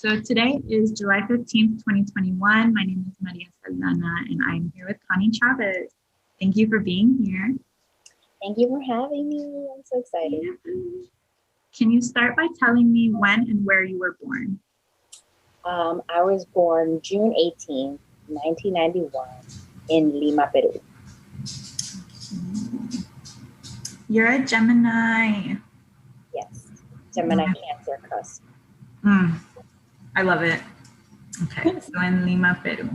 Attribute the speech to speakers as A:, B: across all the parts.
A: So today is July 15th, 2021. My name is Maria Saldana and I'm here with Connie Chavez. Thank you for being here.
B: Thank you for having me. I'm so excited.
A: Can you start by telling me when and where you were born?
B: I was born June 18th, 1991 in Lima, Peru.
A: You're a Gemini.
B: Yes, Gemini Cancer cusp.
A: I love it. Okay, so in Lima, Peru.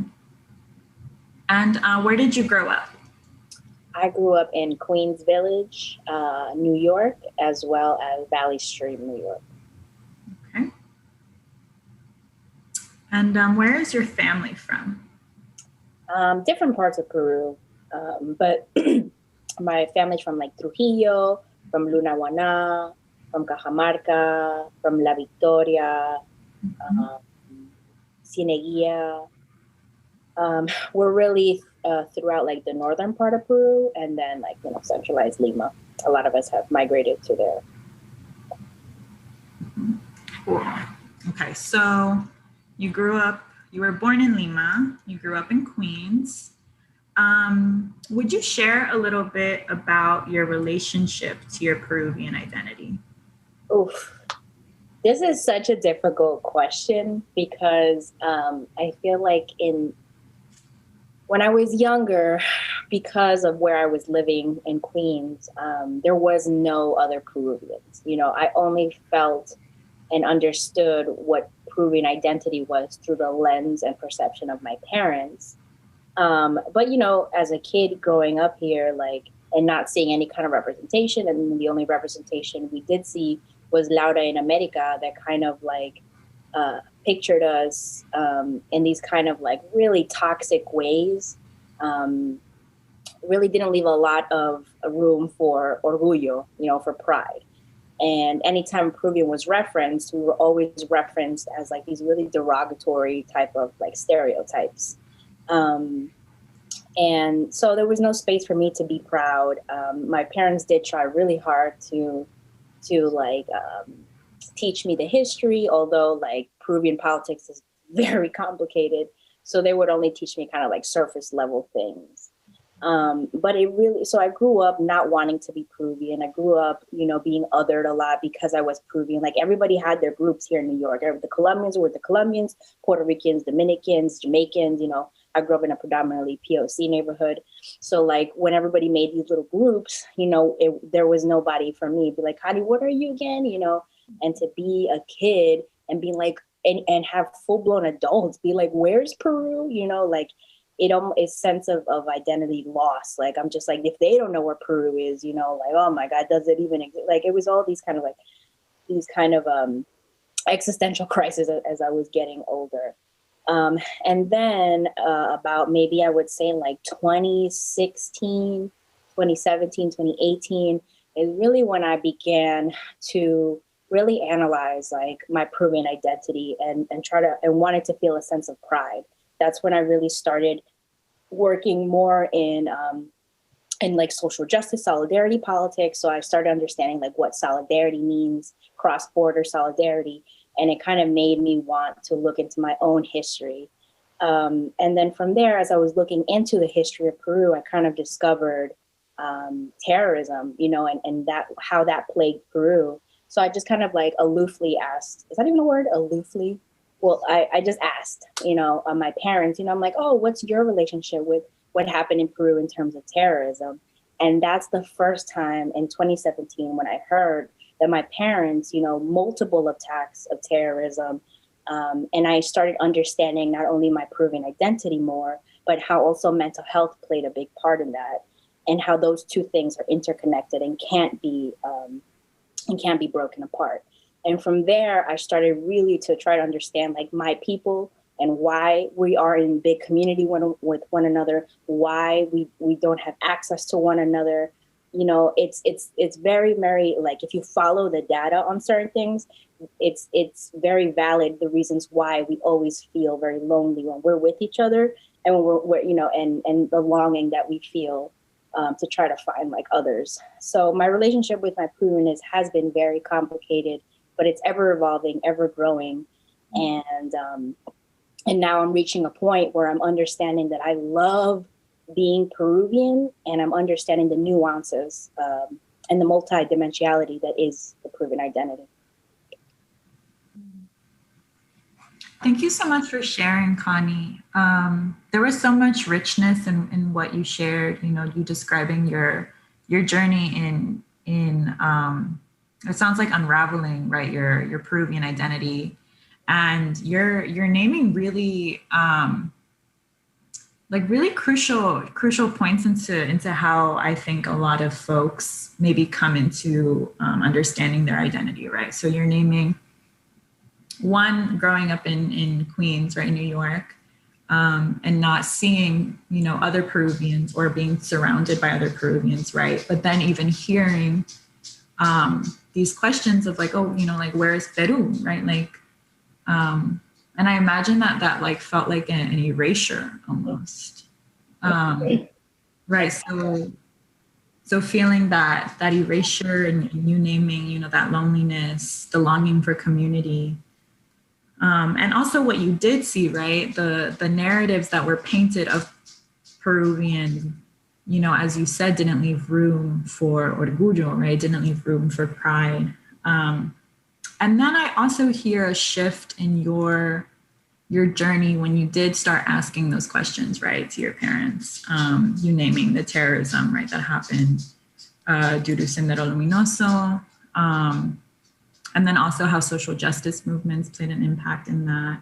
A: And where did you grow up?
B: I grew up in Queens Village, New York, as well as Valley Stream, New York.
A: Okay. And where is your family from?
B: Different parts of Peru, but my family's from like Trujillo, from Lunahuaná, from Cajamarca, from La Victoria, Cieneguilla. We're really throughout like the northern part of Peru, and then like centralized Lima. A lot of us have migrated to there.
A: Cool. Okay, so you were born in Lima, you grew up in Queens. Would you share a little bit about your relationship to your Peruvian identity?
B: Oof. This is such a difficult question because I feel like when I was younger, because of where I was living in Queens, there was no other Peruvians. I only felt and understood what Peruvian identity was through the lens and perception of my parents. But as a kid growing up here, and not seeing any kind of representation, and the only representation we did see was Laura in America, that kind of pictured us in these kind of really toxic ways. Really didn't leave a lot of room for orgullo, for pride. And anytime Peruvian was referenced, we were always referenced as these really derogatory type of stereotypes. And so there was no space for me to be proud. My parents did try really hard to teach me the history, although Peruvian politics is very complicated. So they would only teach me kind of surface level things. But so I grew up not wanting to be Peruvian. I grew up, being othered a lot because I was Peruvian. Everybody had their groups here in New York. The Colombians were the Colombians, Puerto Ricans, Dominicans, Jamaicans, I grew up in a predominantly POC neighborhood. So when everybody made these little groups, there was nobody for me. Be like, Connie, what are you again? And to be a kid and be and have full blown adults be like, where's Peru? It's sense of identity loss. I'm just if they don't know where Peru is, oh my God, does it even exist? It was all these kind of existential crises as I was getting older. And then about maybe I would say 2016, 2017, 2018 is really when I began to really analyze my Peruvian identity and wanted to feel a sense of pride. That's when I really started working more in social justice, solidarity politics. So I started understanding what solidarity means, cross-border solidarity. And it kind of made me want to look into my own history. And then from there, as I was looking into the history of Peru, I kind of discovered terrorism, and how that plagued Peru. So I just kind of aloofly asked, is that even a word, aloofly? Well, I just asked, my parents, I'm like, oh, what's your relationship with what happened in Peru in terms of terrorism? And that's the first time in 2017 when I heard that my parents, multiple attacks of terrorism. And I started understanding not only my Peruvian identity more, but how also mental health played a big part in that, and how those two things are interconnected and can't be broken apart. And from there, I started really to try to understand my people and why we are in big community with one another, why we don't have access to one another. It's very, very if you follow the data on certain things, it's very valid, the reasons why we always feel very lonely when we're with each other, and when we're and the longing that we feel to try to find others. So my relationship with my Peruvianness has been very complicated, but it's ever evolving, ever growing. And now I'm reaching a point where I'm understanding that I love being Peruvian, and I'm understanding the nuances and the multidimensionality that is the Peruvian identity.
A: Thank you so much for sharing, Connie. There was so much richness in what you shared. You know, you describing your journey in it sounds like unraveling, right, your Peruvian identity, and you're naming really like really crucial points into how I think a lot of folks maybe come into understanding their identity, right? So you're naming one, growing up in Queens, right, New York, and not seeing, you know, other Peruvians or being surrounded by other Peruvians, right? But then even hearing these questions of like, oh, you know, like, where is Peru, right? Like, and I imagine that like felt like an erasure almost, right? So feeling that erasure and you naming, you know, that loneliness, the longing for community. And also what you did see, right? The narratives that were painted of Peruvian, you know, as you said, didn't leave room for orgullo, right? Didn't leave room for pride. And then I also hear a shift in your journey when you did start asking those questions, right, to your parents, you naming the terrorism, right, that happened due to Sendero Luminoso. And then also how social justice movements played an impact in that.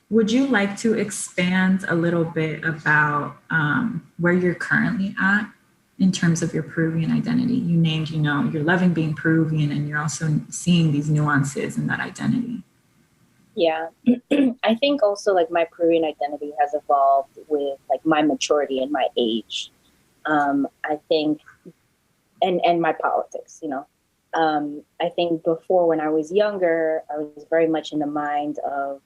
A: Would you like to expand a little bit about where you're currently at in terms of your Peruvian identity? You named, you know, you're loving being Peruvian, and you're also seeing these nuances in that identity.
B: Yeah, I think also like my Peruvian identity has evolved with like my maturity and my age. I think, and my politics, you know. I think before, when I was younger, I was very much in the mind of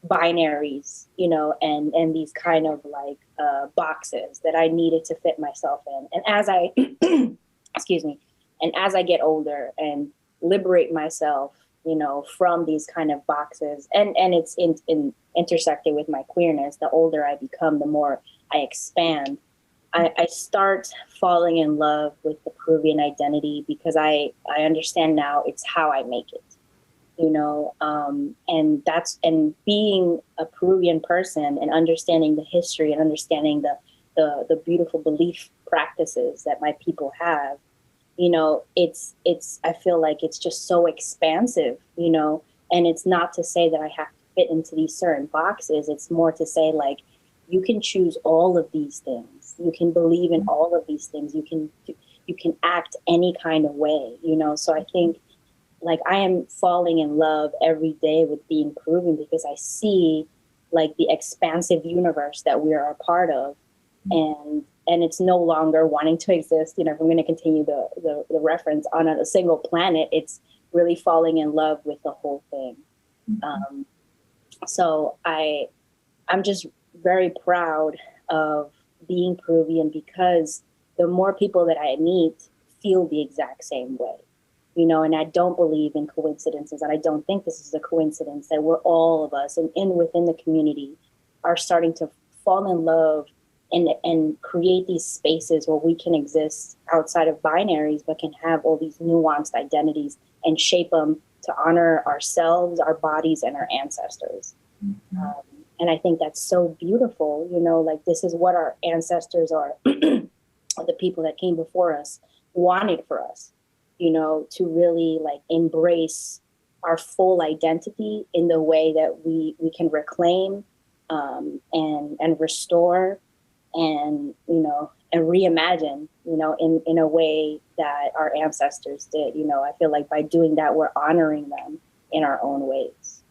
B: binaries, you know, and these kind of like boxes that I needed to fit myself in. And as I, excuse me, and as I get older and liberate myself, you know, from these kind of boxes, and it's in intersecting with my queerness, the older I become, the more I expand. I start falling in love with the Peruvian identity because I understand now it's how I make it, you know, and being a Peruvian person and understanding the history and understanding the beautiful belief practices that my people have, you know, it's I feel like it's just so expansive, you know, and it's not to say that I have to fit into these certain boxes. It's more to say like, you can choose all of these things. You can believe in all of these things. You can act any kind of way, you know? So I think like I am falling in love every day with being Peruvian because I see like the expansive universe that we are a part of. And it's no longer wanting to exist. You know, if I'm going to continue the reference on a single planet, it's really falling in love with the whole thing. So I'm just very proud of being Peruvian because the more people that I meet feel the exact same way, you know, and I don't believe in coincidences. And I don't think this is a coincidence that we're all of us and within the community are starting to fall in love and create these spaces where we can exist outside of binaries, but can have all these nuanced identities and shape them to honor ourselves, our bodies, and our ancestors. And I think that's so beautiful, you know, like this is what our ancestors are, the people that came before us wanted for us, you know, to really like embrace our full identity in the way that we can reclaim and restore and, you know, and reimagine, you know, in a way that our ancestors did. You know, I feel like by doing that, we're honoring them in our own ways.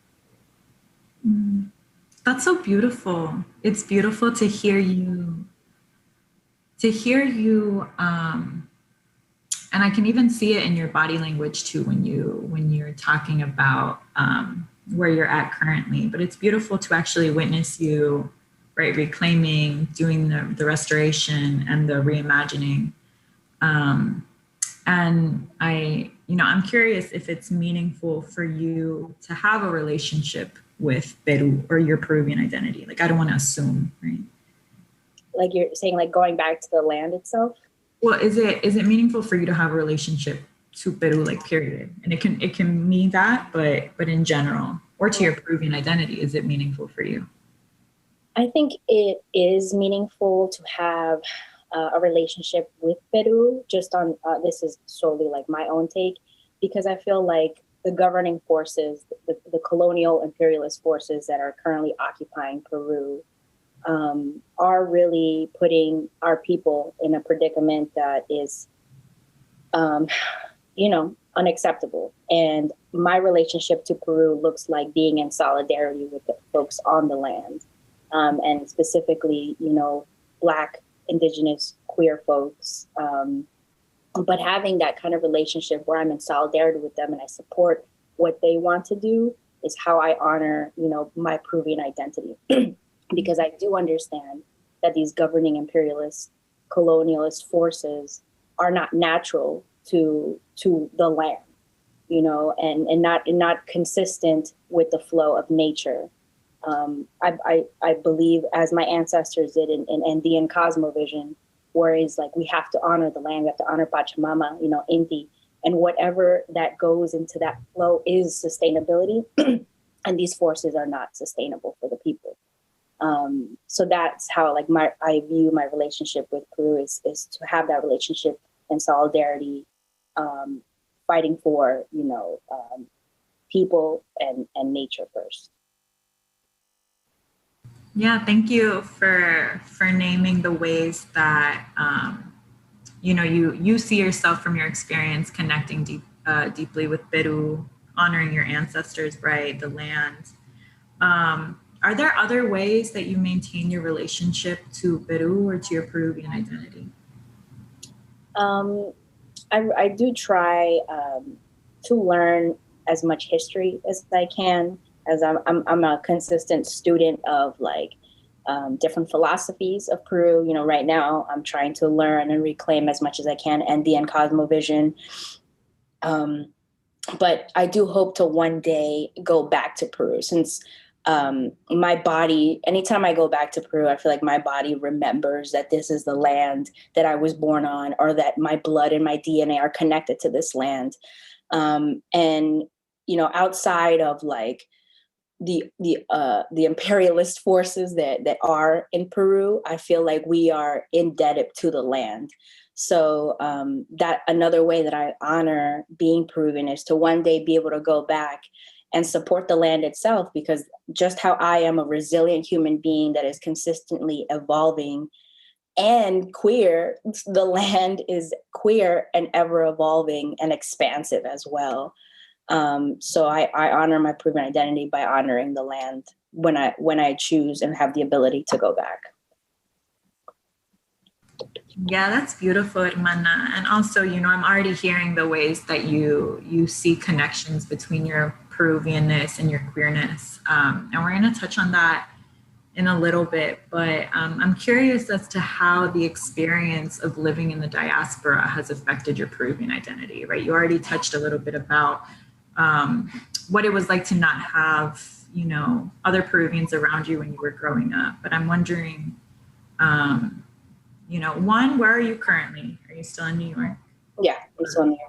A: That's so beautiful. It's beautiful to hear you, and I can even see it in your body language too when you're talking about where you're at currently. But it's beautiful to actually witness you, right, reclaiming, doing the restoration and the reimagining. And I'm curious if it's meaningful for you to have a relationship with Peru or your Peruvian identity. Like, I don't want to assume, right?
B: Like you're saying, like going back to the land itself?
A: Well, is it meaningful for you to have a relationship to Peru, like period? And it can mean that, but in general, or to your Peruvian identity, is it meaningful for you?
B: I think it is meaningful to have a relationship with Peru, just on this is solely like my own take, because I feel like the governing forces, the colonial imperialist forces that are currently occupying Peru, are really putting our people in a predicament that is, unacceptable. And my relationship to Peru looks like being in solidarity with the folks on the land, and specifically, Black, Indigenous, queer folks. But having that kind of relationship where I'm in solidarity with them and I support what they want to do is how I honor, my Peruvian identity. Because I do understand that these governing imperialist, colonialist forces are not natural to the land, and not consistent with the flow of nature. I believe, as my ancestors did in Andean cosmovision, where it's like we have to honor the land, we have to honor Pachamama, Inti, and whatever that goes into that flow is sustainability, and these forces are not sustainable for the people. So that's how I view my relationship with Peru is to have that relationship in solidarity, fighting for people and nature first.
A: Yeah, thank you for naming the ways that you see yourself from your experience connecting deeply with Peru, honoring your ancestors, right, the land. Are there other ways that you maintain your relationship to Peru or to your Peruvian identity?
B: I do try to learn as much history as I can, as I'm a consistent student of different philosophies of Peru. Right now I'm trying to learn and reclaim as much as I can Andean cosmovision. But I do hope to one day go back to Peru, since my body, anytime I go back to Peru, I feel like my body remembers that this is the land that I was born on, or that my blood and my DNA are connected to this land. And, outside of the imperialist forces that are in Peru, I feel like we are indebted to the land. So that another way that I honor being Peruvian is to one day be able to go back and support the land itself, because just how I am a resilient human being that is consistently evolving and queer, the land is queer and ever evolving and expansive as well. So I honor my Peruvian identity by honoring the land when I choose and have the ability to go back.
A: Yeah, that's beautiful, Hermana. And also, I'm already hearing the ways that you see connections between your Peruvianness and your queerness. And we're going to touch on that in a little bit, but I'm curious as to how the experience of living in the diaspora has affected your Peruvian identity, right? You already touched a little bit about what it was like to not have, other Peruvians around you when you were growing up. But I'm wondering, one, where are you currently? Are you still in New York?
B: Yeah, I'm still in New York.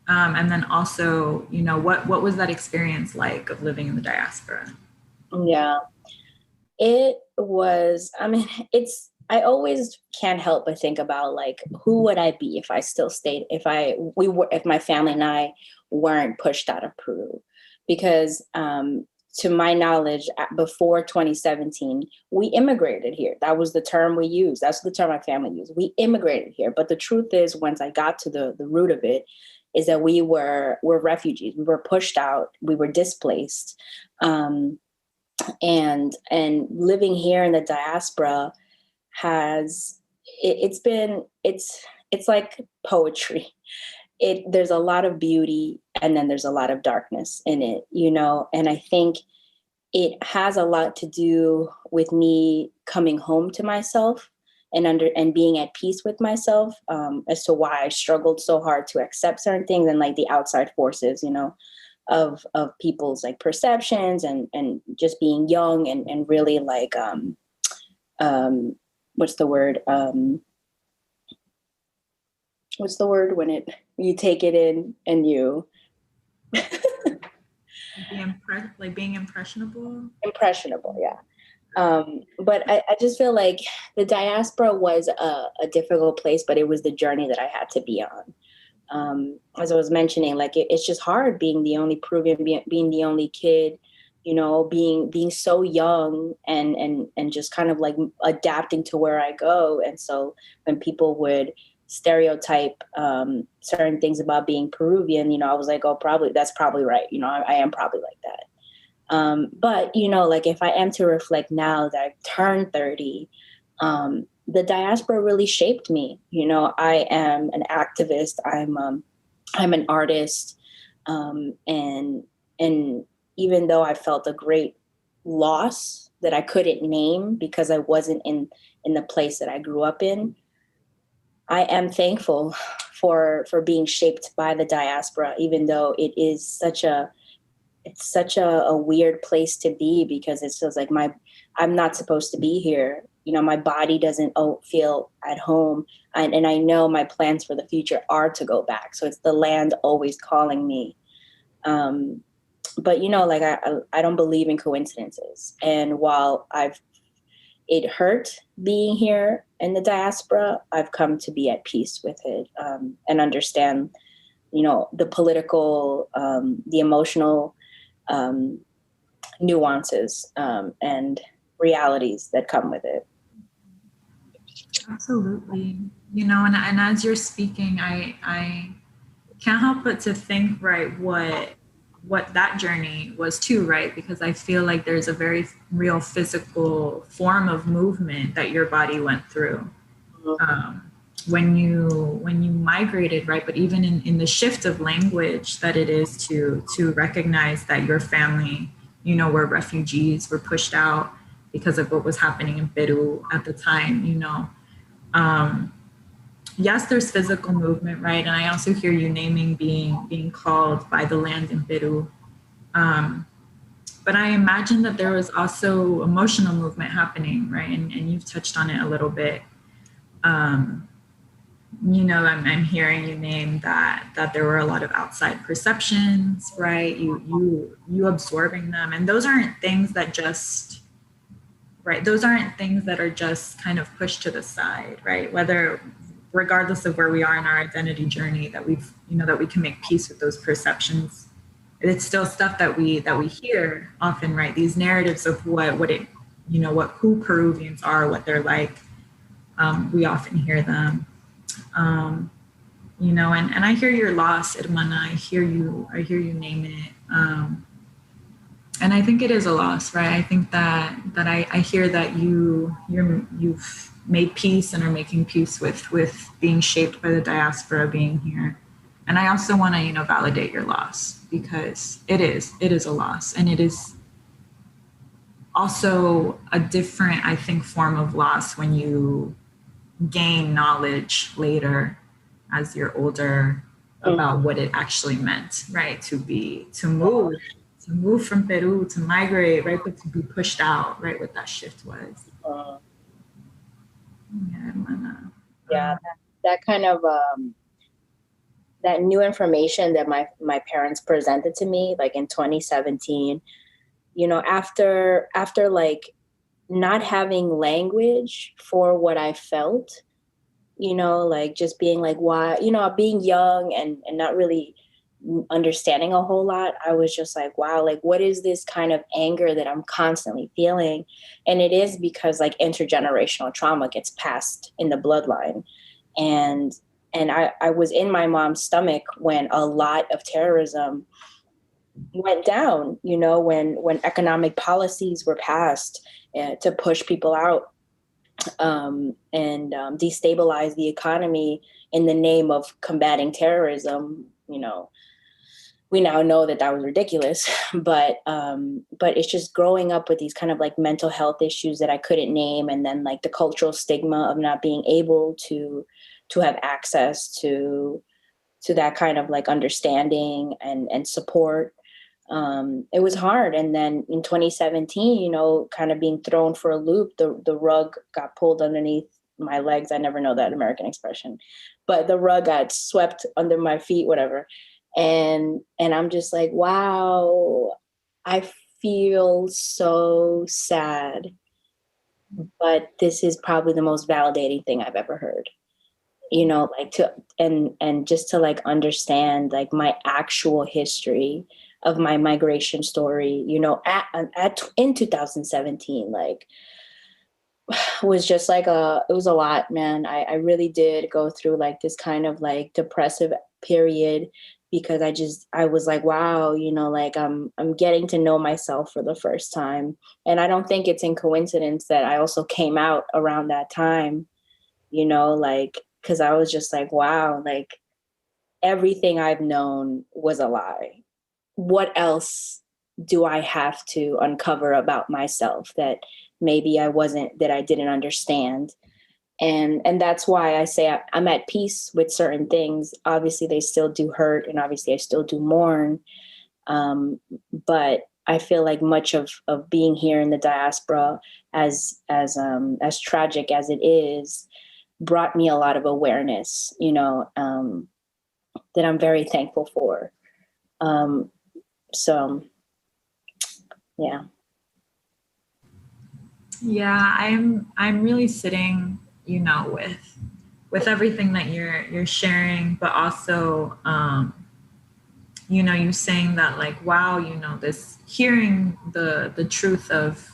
A: And then also, what was that experience like of living in the diaspora?
B: Yeah, it was, I always can't help but think about who would I be if I still stayed, if my family and I weren't pushed out of Peru, because to my knowledge, before 2017, we immigrated here. That was the term we used. That's the term my family used. We immigrated here. But the truth is, once I got to the root of it, is that we're refugees. We were pushed out. We were displaced. And living here in the diaspora it's like poetry. There's a lot of beauty, and then there's a lot of darkness in it, and I think it has a lot to do with me coming home to myself and being at peace with myself, as to why I struggled so hard to accept certain things and like the outside forces, of people's like perceptions and just being young and really like what's the word? What's the word when you take it in and you
A: being impressionable?
B: Impressionable, yeah. But I just feel like the diaspora was a difficult place, but it was the journey that I had to be on. As I was mentioning, like it's just hard being the only Peruvian, being the only kid, being so young and just kind of like adapting to where I go. And so when people would stereotype certain things about being Peruvian, I was like, oh, that's probably right. I am probably like that. But, like if I am to reflect now that I've turned 30, the diaspora really shaped me. I am an activist. I'm an artist. And even though I felt a great loss that I couldn't name because I wasn't in the place that I grew up in, I am thankful for being shaped by the diaspora, even though it's such a weird place to be, because it feels like I'm not supposed to be here. My body doesn't feel at home. And I know my plans for the future are to go back. So it's the land always calling me. But, like I don't believe in coincidences. And while it hurt being here in the diaspora, I've come to be at peace with it, and understand, the political, the emotional, nuances, and realities that come with it.
A: Absolutely. And as you're speaking, I can't help but to think, right, what that journey was too, right? Because I feel like there's a very real physical form of movement that your body went through. When you migrated, right? But even in the shift of language that it is to recognize that your family, were refugees, were pushed out because of what was happening in Peru at the time, yes, there's physical movement, right? And I also hear you naming being called by the land in Peru. But I imagine that there was also emotional movement happening, right? And you've touched on it a little bit. I'm hearing you name that there were a lot of outside perceptions, right? You absorbing them, and those aren't things that just, right? Those aren't things that are just kind of pushed to the side, right? Regardless of where we are in our identity journey, that that we can make peace with those perceptions. It's still stuff that we hear often, right? These narratives of who Peruvians are, what they're like. We often hear them, and I hear your loss, Hermana. I hear you name it. And I think it is a loss, right? I think that I hear that you've made peace and are making peace with being shaped by the diaspora, being here. And I also want to, validate your loss, because it is a loss, and it is also a different, I think, form of loss when you gain knowledge later as you're older about what it actually meant, right? To move from Peru, to migrate, right? But to be pushed out, right? What that shift was.
B: That kind of that new information that my parents presented to me, like in 2017, after like not having language for what I felt, like just being like, why, being young and not really understanding a whole lot. I was just like, wow, like what is this kind of anger that I'm constantly feeling? And it is because like intergenerational trauma gets passed in the bloodline. And I was in my mom's stomach when a lot of terrorism went down, when economic policies were passed to push people out, and destabilize the economy in the name of combating terrorism, we now know that that was ridiculous, but it's just growing up with these kind of like mental health issues that I couldn't name. And then like the cultural stigma of not being able to have access to that kind of like understanding and support. It was hard. And then in 2017, you know, kind of being thrown for a loop, the rug got pulled underneath my legs. I never know that American expression, but the rug got swept under my feet, whatever. And I'm just like, wow, I feel so sad, but this is probably the most validating thing I've ever heard. You know, like to and just to like understand like my actual history of my migration story, you know, in 2017, like was just like it was a lot, man. I really did go through like this kind of like depressive period because I was like, wow, you know, like I'm getting to know myself for the first time. And I don't think it's in coincidence that I also came out around that time, you know, like, because I was just like, wow, like everything I've known was a lie. What else do I have to uncover about myself that maybe that I didn't understand? And that's why I say I'm at peace with certain things. Obviously, they still do hurt, and obviously, I still do mourn. But I feel like much of being here in the diaspora, as tragic as it is, brought me a lot of awareness, you know, that I'm very thankful for. So, yeah.
A: Yeah, I'm really sitting, you know, with everything that you're sharing, but also you know, you saying that like, wow, you know, this hearing the truth of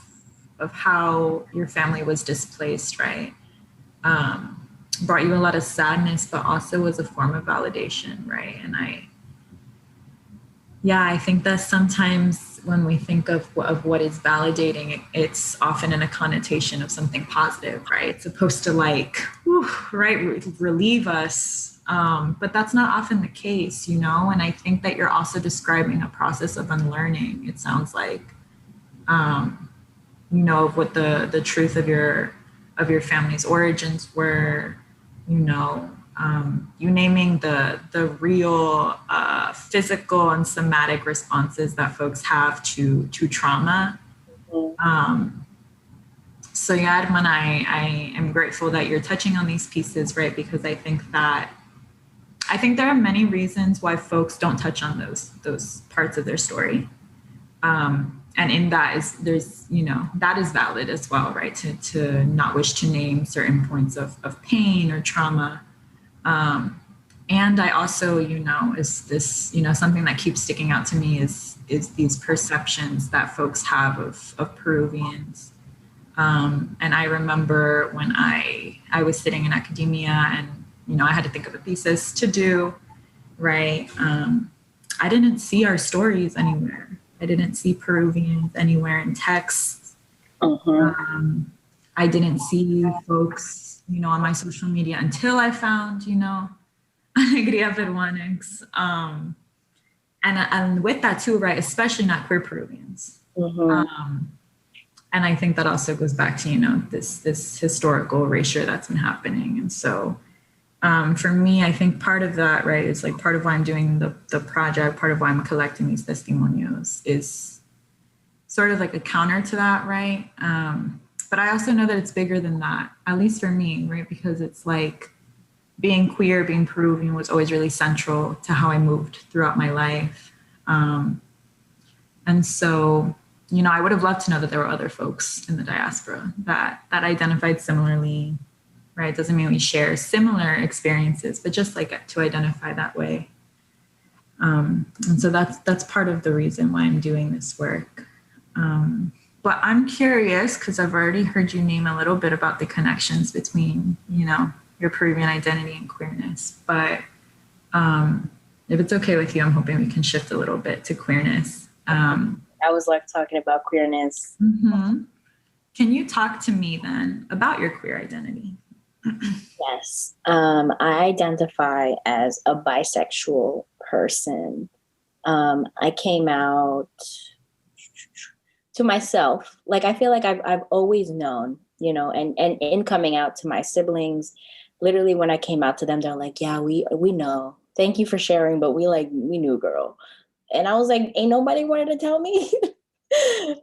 A: how your family was displaced, right? Brought you a lot of sadness, but also was a form of validation, right? And I think that sometimes when we think of what is validating, it's often in a connotation of something positive, right? It's supposed to like, whew, right, relieve us. But that's not often the case, you know? And I think that you're also describing a process of unlearning. It sounds like, you know, of what the truth of your family's origins were, you know, you naming the real physical and somatic responses that folks have to trauma. So yeah, Edmund, I am grateful that you're touching on these pieces, right? Because I think there are many reasons why folks don't touch on those parts of their story. And in that there's, you know, that is valid as well, right? To not wish to name certain points of pain or trauma. And I also, you know, is this, you know, something that keeps sticking out to me is these perceptions that folks have of Peruvians. And I remember when I was sitting in academia and, you know, I had to think of a thesis to do, right? I didn't see our stories anywhere. I didn't see Peruvians anywhere in texts. I didn't see folks, you know, on my social media until I found, you know, Alegría Peruanness. And with that too, right, especially not queer Peruvians. And I think that also goes back to, you know, this historical erasure that's been happening. And so for me, I think part of that, right, is like part of why I'm doing the project, part of why I'm collecting these testimonios is sort of like a counter to that, right? But I also know that it's bigger than that, at least for me, right? Because it's like being queer, being Peruvian was always really central to how I moved throughout my life. And so, you know, I would have loved to know that there were other folks in the diaspora that identified similarly, right? Doesn't mean we share similar experiences, but just like to identify that way. And so that's part of the reason why I'm doing this work. But I'm curious, because I've already heard you name a little bit about the connections between, you know, your Peruvian identity and queerness. But if it's okay with you, I'm hoping we can shift a little bit to queerness.
B: I was like talking about queerness.
A: Mm-hmm. Can you talk to me then about your queer identity?
B: Yes. I identify as a bisexual person. I came out to myself. Like, I feel like I've always known, you know, and in coming out to my siblings, literally when I came out to them, they're like, yeah, we know. Thank you for sharing, but we knew, girl. And I was like, ain't nobody wanted to tell me.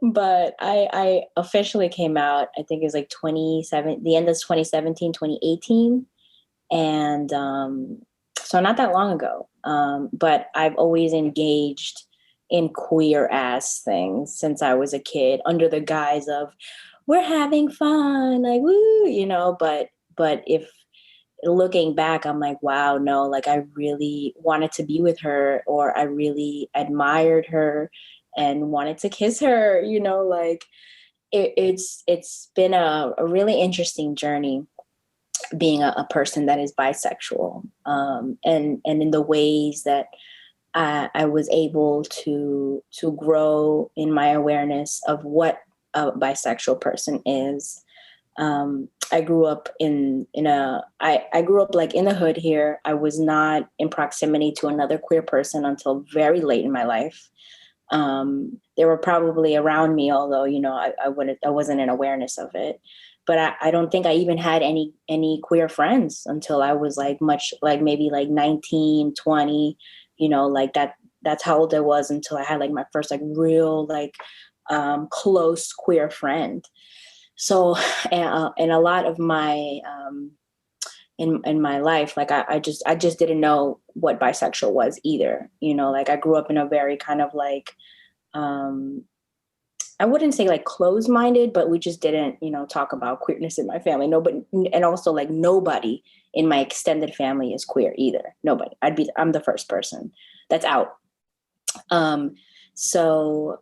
B: But I officially came out, I think it was like the end of 2017, 2018. And so not that long ago. But I've always engaged in queer ass things since I was a kid under the guise of we're having fun, like woo, you know, but if looking back, I'm like, wow, no, like I really wanted to be with her, or I really admired her and wanted to kiss her, you know, like it's been a really interesting journey being a person that is bisexual, and in the ways that I was able to grow in my awareness of what a bisexual person is. I grew up I grew up like in the hood here. I was not in proximity to another queer person until very late in my life. They were probably around me, although, you know, I wasn't in awareness of it. But I don't think I even had any queer friends until I was like much, like maybe like 19, 20, you know, like that's how old I was until I had like my first like real like close queer friend. So, and a lot of my in my life, like I just didn't know what bisexual was either. You know, like I grew up in a very kind of like I wouldn't say like closed-minded, but we just didn't, you know, talk about queerness in my family. Nobody, and also like nobody in my extended family is queer either. Nobody. I'm the first person that's out. Um, so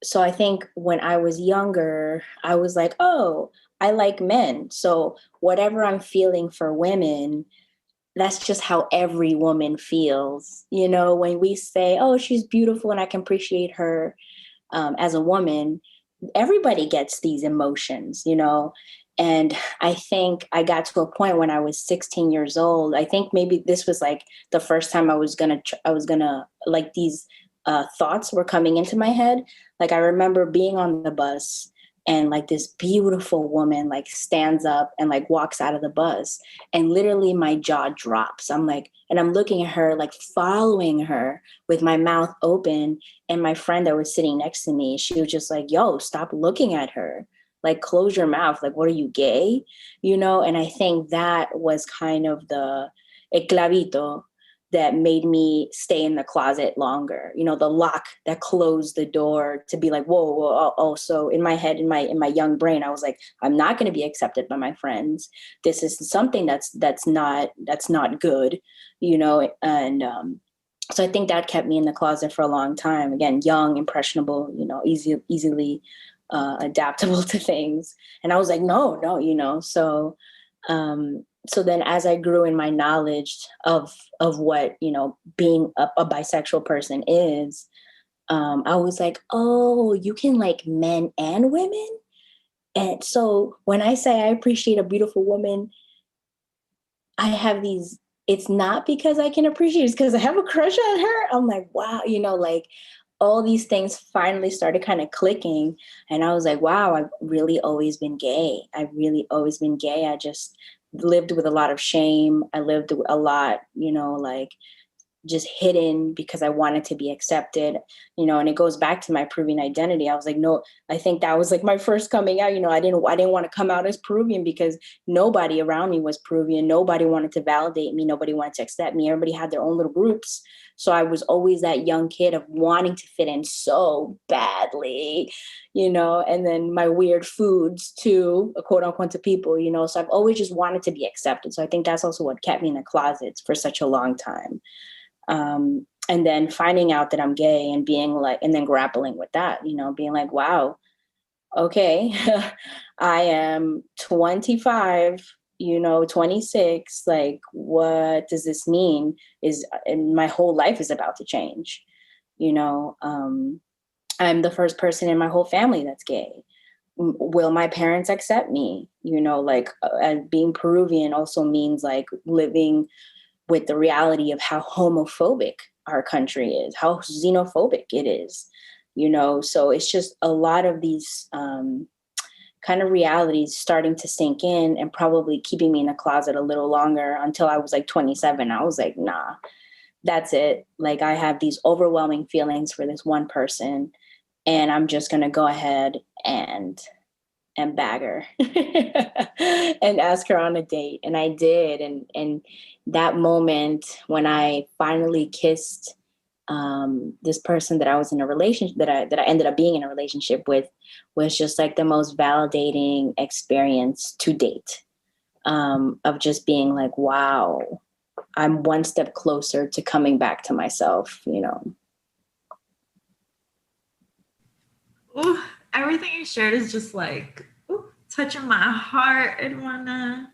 B: so I think when I was younger, I was like, oh, I like men. So whatever I'm feeling for women, that's just how every woman feels. You know, when we say, oh, she's beautiful and I can appreciate her as a woman, everybody gets these emotions, you know. And I think I got to a point when I was 16 years old. I think maybe this was like the first time I was gonna like these thoughts were coming into my head. Like I remember being on the bus and like this beautiful woman like stands up and like walks out of the bus, and literally my jaw drops. I'm like, and I'm looking at her, like following her with my mouth open. And my friend that was sitting next to me, she was just like, yo, stop looking at her. Like, close your mouth. Like, what are you, gay? You know? And I think that was kind of the clavito that made me stay in the closet longer. You know, the lock that closed the door to be like, whoa, whoa, oh, oh. So in my head, in my young brain, I was like, I'm not going to be accepted by my friends. This is something that's not good, you know? And so I think that kept me in the closet for a long time. Again, young, impressionable, you know, easily adaptable to things. And I was like, no, you know. So then as I grew in my knowledge of what, you know, being a bisexual person is, I was like, oh, you can like men and women. And so when I say I appreciate a beautiful woman, I have these, it's not because I can appreciate it, it's because I have a crush on her. I'm like, wow, you know, like all these things finally started kind of clicking. And I was like, wow, I've really always been gay. I've really always been gay. I just lived with a lot of shame. I lived a lot, you know, like just hidden because I wanted to be accepted, you know. And it goes back to my Peruvian identity. I was like, no, I think that was like my first coming out. You know, I didn't want to come out as Peruvian because nobody around me was Peruvian. Nobody wanted to validate me. Nobody wanted to accept me. Everybody had their own little groups. So I was always that young kid of wanting to fit in so badly, you know, and then my weird foods too, quote unquote, to people, you know. So I've always just wanted to be accepted. So I think that's also what kept me in the closets for such a long time. And then finding out that I'm gay and being like, and then grappling with that, you know, being like, wow, okay, I am 25, you know, 26. Like, what does this mean? And my whole life is about to change. You know, I'm the first person in my whole family that's gay. Will my parents accept me? You know, like, and being Peruvian also means like living with the reality of how homophobic our country is, how xenophobic it is, you know? So it's just a lot of these kind of realities starting to sink in and probably keeping me in the closet a little longer until I was like 27. I was like, nah, that's it. Like, I have these overwhelming feelings for this one person, and I'm just going to go ahead and bag her and ask her on a date. And I did. And that moment when I finally kissed this person that I was in a relationship, that I ended up being in a relationship with, was just like the most validating experience to date, of just being like, wow, I'm one step closer to coming back to myself, you know.
A: Ooh, everything you shared is just like, ooh, touching my heart, Edwana.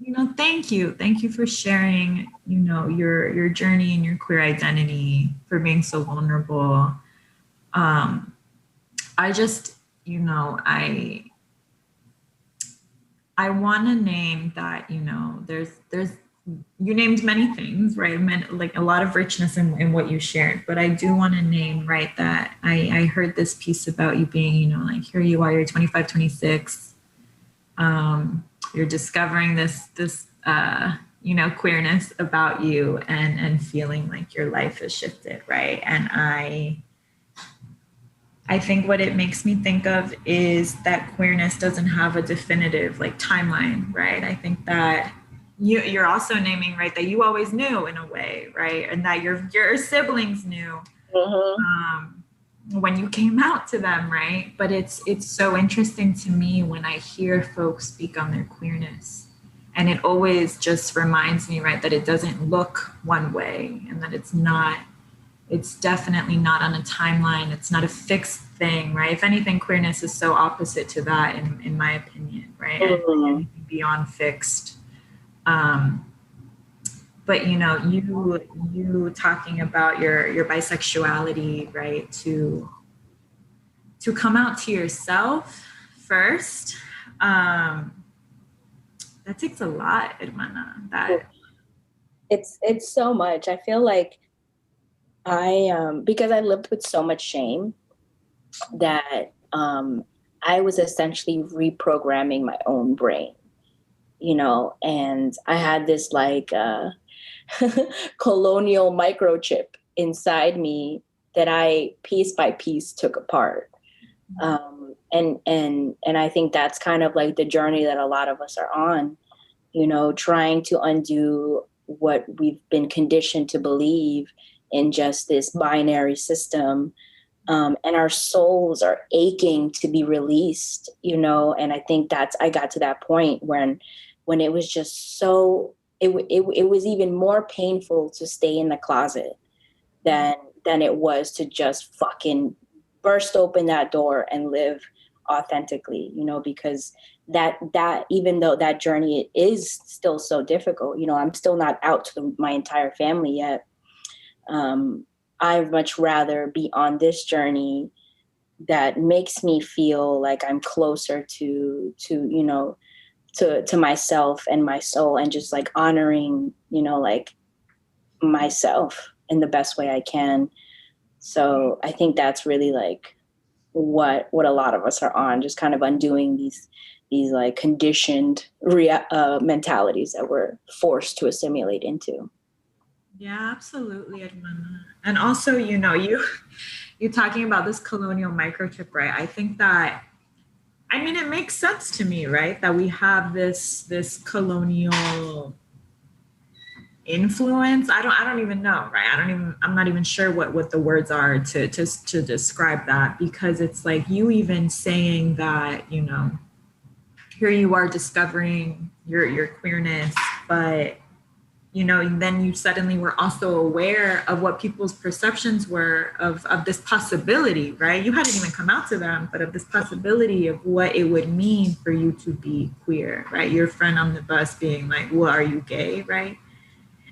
A: You know, thank you. Thank you for sharing, you know, your journey and your queer identity, for being so vulnerable. I just, you know, I want to name that, you know, there's you named many things, right? Like a lot of richness in what you shared, but I do want to name, right, that I heard this piece about you being, you know, like, here you are, you're 25, 26. You're discovering this, you know, queerness about you, and feeling like your life has shifted, right? And I think what it makes me think of is that queerness doesn't have a definitive like timeline, right? I think that you're also naming, right, that you always knew in a way, right? And that your siblings knew when you came out to them, right? But it's so interesting to me when I hear folks speak on their queerness. And it always just reminds me, right, that it doesn't look one way, and that it's definitely not on a timeline. It's not a fixed thing, right? If anything, queerness is so opposite to that, in my opinion, right? And beyond fixed. But you know, you talking about your bisexuality, right? To come out to yourself first, that takes a lot, hermana. That
B: it's so much. I feel like because I lived with so much shame, that I was essentially reprogramming my own brain, you know, and I had this like colonial microchip inside me that I piece by piece took apart. And I think that's kind of like the journey that a lot of us are on, you know, trying to undo what we've been conditioned to believe in just this binary system. And our souls are aching to be released, you know. And I think I got to that point when it was just so, it was even more painful to stay in the closet than it was to just fucking burst open that door and live authentically, you know, because that even though that journey is still so difficult, you know, I'm still not out to my entire family yet. I'd much rather be on this journey that makes me feel like I'm closer to you know, to myself and my soul, and just like honoring, you know, like myself in the best way I can. So I think that's really like what a lot of us are on, just kind of undoing these like conditioned mentalities that we're forced to assimilate into.
A: Yeah, absolutely, Edmana. And also, you know, you're talking about this colonial microchip, right? I think that, I mean, it makes sense to me, right? That we have this colonial influence. I don't even know, right? I'm not even sure what the words are to describe that, because it's like you even saying that, you know, here you are discovering your queerness, but you know, and then you suddenly were also aware of what people's perceptions were of this possibility, right? You hadn't even come out to them, but of this possibility of what it would mean for you to be queer, right? Your friend on the bus being like, well, are you gay, right?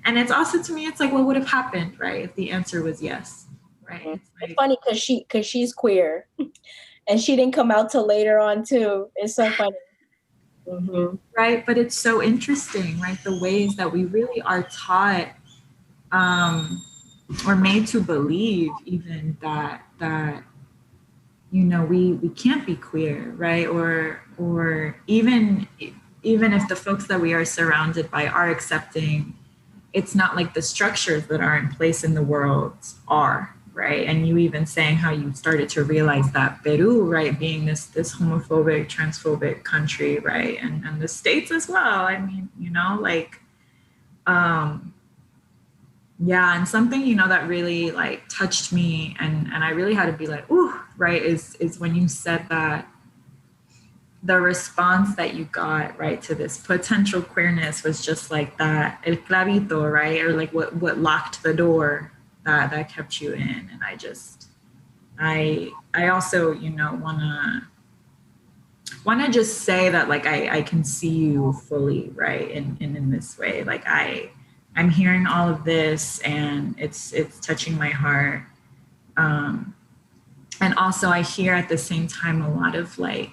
A: And it's also, to me, it's like, what would have happened, right, if the answer was yes, right?
B: Mm-hmm.
A: It's like,
B: funny because she's queer and she didn't come out till later on too. It's so funny.
A: Right, but it's so interesting, right? The ways that we really are taught or made to believe even that we can't be queer, right? Or even if the folks that we are surrounded by are accepting, it's not like the structures that are in place in the world are, right? And you even saying how you started to realize that Peru, right, being this homophobic, transphobic country, right, and the States as well. I mean, yeah, and something, that really like touched me and I really had to be like, ooh, right, is when you said that the response that you got, right, to this potential queerness was just like that el clavito, right, or like what locked the door that kept you in. And I also, wanna just say that like I can see you fully, right, in this way. Like I'm hearing all of this and it's touching my heart. And also I hear at the same time a lot of like,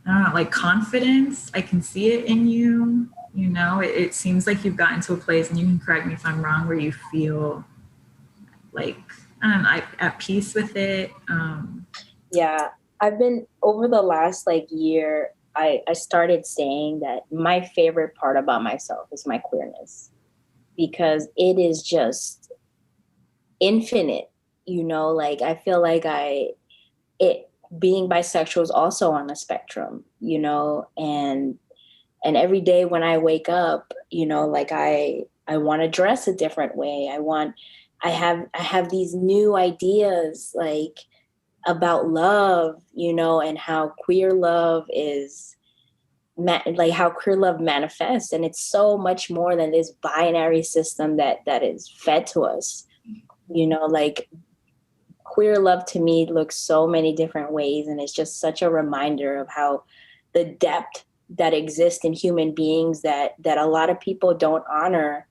A: I don't know, like confidence. I can see it in you. It seems like you've gotten to a place, and you can correct me if I'm wrong, where you feel like, I don't know, at peace with it.
B: Yeah, I've been over the last like year, I started saying that my favorite part about myself is my queerness, because it is just infinite, like I feel like being bisexual is also on a spectrum, and every day when I wake up, like I want to dress a different way. I have these new ideas like about love, and how queer love is like how queer love manifests, and it's so much more than this binary system that is fed to us. Like queer love to me looks so many different ways, and it's just such a reminder of how the depth that exists in human beings that a lot of people don't honor.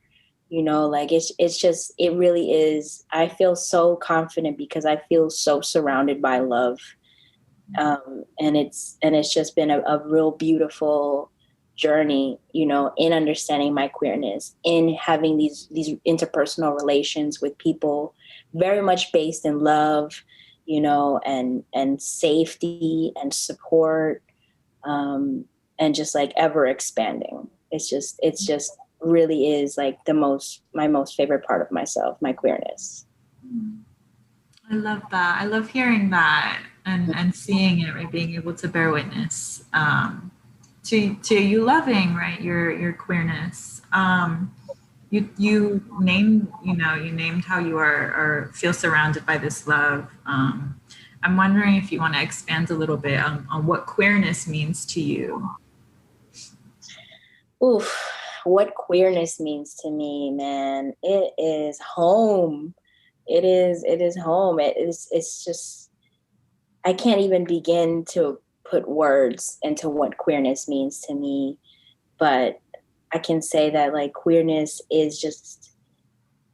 B: Like it really is. I feel so confident because I feel so surrounded by love. And it's just been a real beautiful journey, in understanding my queerness, in having these interpersonal relations with people, very much based in love, and safety and support, and just like ever expanding. It's just really is like my most favorite part of myself, my queerness.
A: I love that. I love hearing that and seeing it, right? Being able to bear witness to you loving, right, your queerness. You named how you are feel surrounded by this love. I'm wondering if you want to expand a little bit on what queerness means to you.
B: Oof, what queerness means to me, man. It is home. It is home. It's just, I can't even begin to put words into what queerness means to me, but I can say that like queerness is just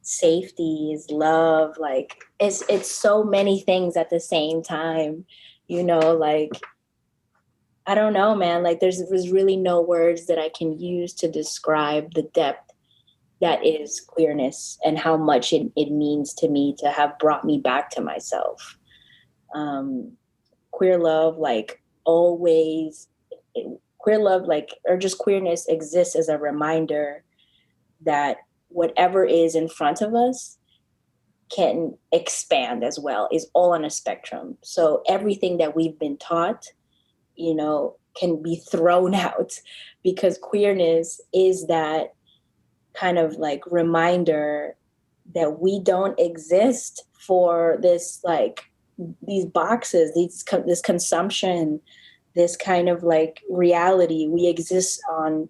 B: safety, is love, like it's so many things at the same time, like I don't know, man, like there's really no words that I can use to describe the depth that is queerness and how much it means to me to have brought me back to myself. Queer love, like always, queer love, like, or just queerness exists as a reminder that whatever is in front of us can expand as well, is all on a spectrum. So everything that we've been taught, can be thrown out, because queerness is that kind of like reminder that we don't exist for this, like these boxes, this consumption, this kind of like reality. We exist on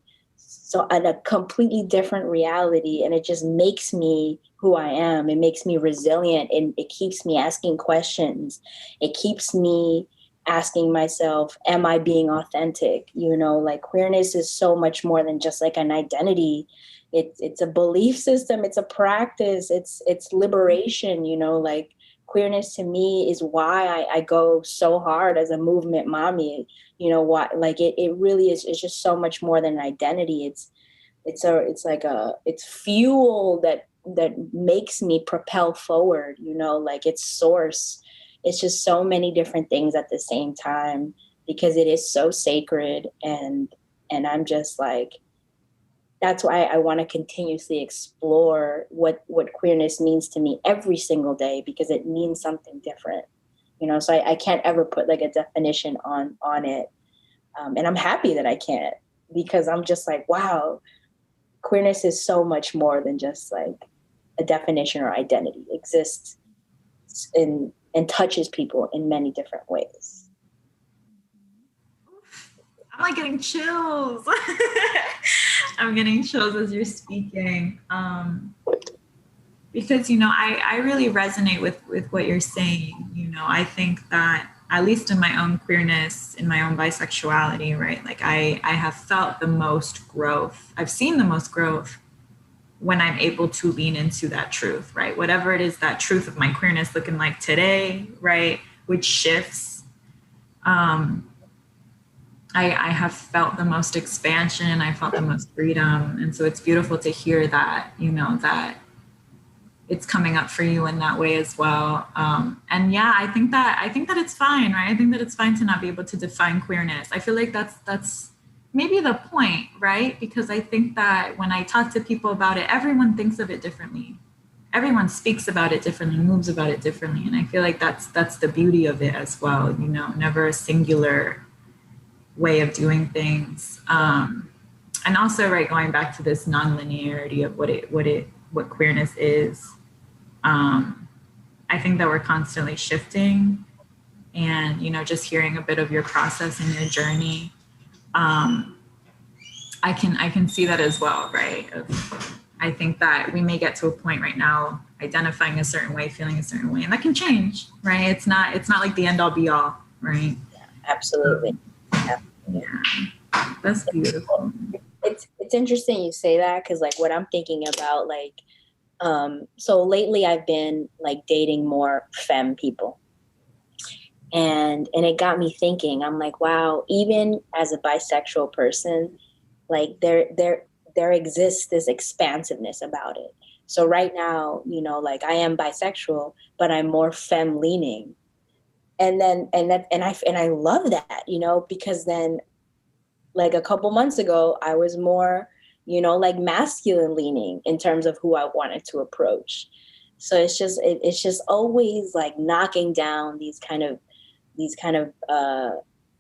B: a completely different reality, and it just makes me who I am. It makes me resilient, and it keeps me asking questions. It keeps me asking myself, am I being authentic? Like queerness is so much more than just like an identity. It's a belief system. It's a practice. It's liberation. Like queerness to me is why I go so hard as a movement mommy. Why, like it really is. It's just so much more than an identity. It's fuel makes me propel forward, you know, like its source. It's just so many different things at the same time, because it is so sacred. And I'm just like, that's why I want to continuously explore what queerness means to me every single day, because it means something different, you know. So I can't ever put like a definition on it, and I'm happy that I can't, because I'm just like, wow, queerness is so much more than just like a definition or identity. It exists and touches people in many different ways.
A: I'm like getting chills. I'm getting chills as you're speaking. Because, you know, I really resonate with what you're saying. You know, I think that, at least in my own queerness, in my own bisexuality, right? Like I have felt the most growth. I've seen the most growth when I'm able to lean into that truth, right? Whatever it is, that truth of my queerness looking like today, right? Which shifts. I have felt the most expansion. I felt the most freedom. And so it's beautiful to hear that, you know, that it's coming up for you in that way as well. And yeah, I think that it's fine, right? I think that it's fine to not be able to define queerness. I feel like that's maybe the point, right? Because I think that when I talk to people about it, everyone thinks of it differently. Everyone speaks about it differently, moves about it differently. And I feel like that's the beauty of it as well, you know, never a singular way of doing things. And also, right, going back to this non-linearity of what queerness is. I think that we're constantly shifting, and, you know, just hearing a bit of your process and your journey, I can see that as well, right? I think that we may get to a point right now identifying a certain way, feeling a certain way, and that can change, right? It's not like the end all be all, right?
B: Yeah, absolutely.
A: Yeah, that's beautiful.
B: It's interesting you say that, because like what I'm thinking about, like, so lately I've been like dating more femme people, and it got me thinking. I'm like, wow, even as a bisexual person, like there exists this expansiveness about it. So right now, you know, like I am bisexual, but I'm more femme leaning. And I love that, you know, because then like a couple months ago, I was more, you know, like masculine leaning in terms of who I wanted to approach. So it's just always like knocking down these kind of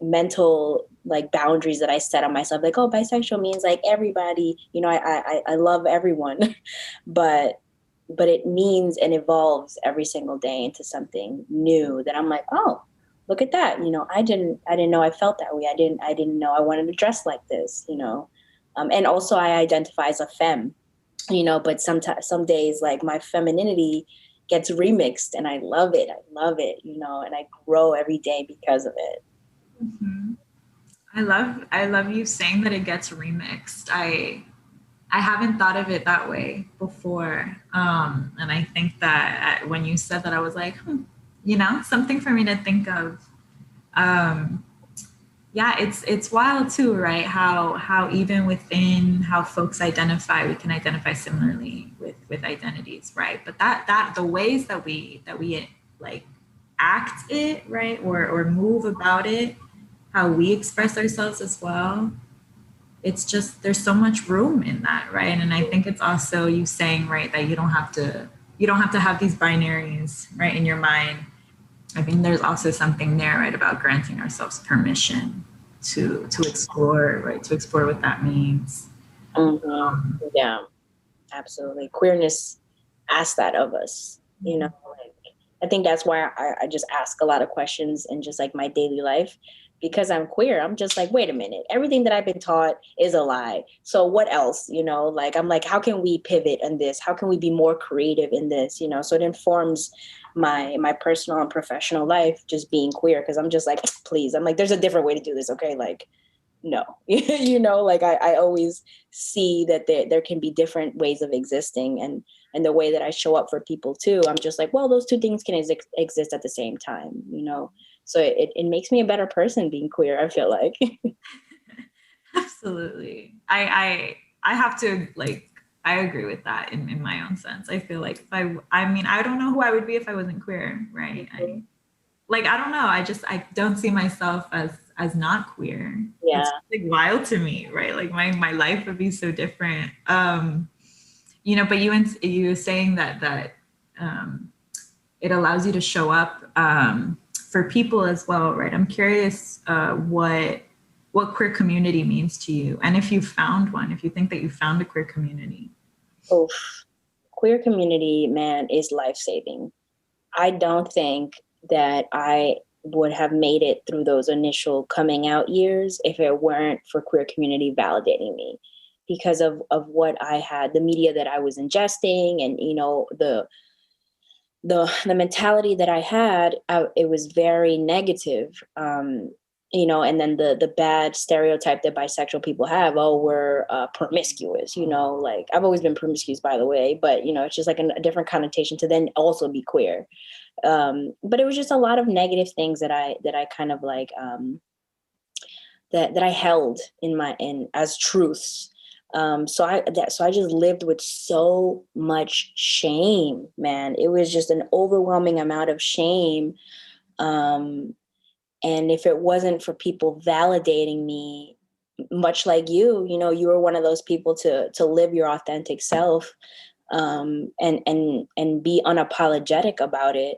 B: mental like boundaries that I set on myself. Like, oh, bisexual means like everybody, you know, I love everyone, but it means and evolves every single day into something new that I'm like, oh, look at that. You know, I didn't know I felt that way. I didn't know I wanted to dress like this, you know. And also I identify as a femme, you know, but sometimes, some days like my femininity gets remixed, and I love it. You know, and I grow every day because of it.
A: Mm-hmm. I love you saying that it gets remixed. I haven't thought of it that way before. And I think that when you said that, I was like, you know, something for me to think of. Yeah, it's wild too, right? How even within how folks identify, we can identify similarly with identities, right? But that the ways that we like act it, right, or move about it, how we express ourselves as well, it's just, there's so much room in that, right? And I think it's also you saying, right, that you don't have to have these binaries, right, in your mind. I think there's also something there, right, about granting ourselves permission to explore, right, to explore what that means.
B: Mm-hmm. Yeah, absolutely. Queerness asks that of us, you know. Like, I think that's why I just ask a lot of questions in just like my daily life, because I'm queer. I'm just like, wait a minute, everything that I've been taught is a lie. So what else, you know? Like, I'm like, how can we pivot in this? How can we be more creative in this? You know, so it informs my personal and professional life, just being queer, because I'm just like, please, I'm like, there's a different way to do this, okay? Like, no. You know, like I always see that there can be different ways of existing, and the way that I show up for people too, I'm just like, well, those two things can exist at the same time, you know. So it makes me a better person being queer, I feel like.
A: Absolutely. I have to like I agree with that in my own sense. I feel like if I mean, I don't know who I would be if I wasn't queer, right? I don't know. I don't see myself as not queer.
B: Yeah.
A: It's like wild to me, right? Like my life would be so different. But you were saying that it allows you to show up for people as well, right? I'm curious what queer community means to you, and if you found one, if you think that you found a queer community.
B: Oof. Queer community, man, is life-saving. I don't think that I would have made it through those initial coming out years if it weren't for queer community validating me, because of what I had, the media that I was ingesting, and the mentality that I had. It was very negative. And then the bad stereotype that bisexual people have, oh, we're promiscuous, like I've always been promiscuous, by the way, but it's just like a different connotation to then also be queer. But it was just a lot of negative things that I kind of like that I held in as truths. So I just lived with so much shame, man. It was just an overwhelming amount of shame. And if it wasn't for people validating me, much like you were one of those people to live your authentic self, and be unapologetic about it.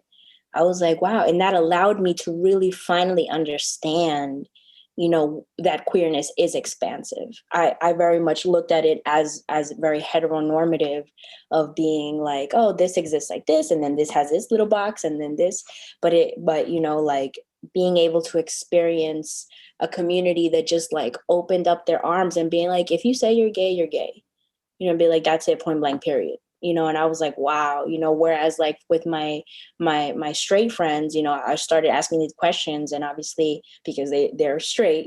B: I was like, wow. And that allowed me to really finally understand, that queerness is expansive. I very much looked at it as very heteronormative, of being like, oh, this exists like this, and then this has this little box, and then this, but like being able to experience a community that just like opened up their arms and being like, if you say you're gay, you're gay, be like, that's it, point blank, period. And I was like, wow, whereas like with my straight friends, I started asking these questions, and obviously because they're straight,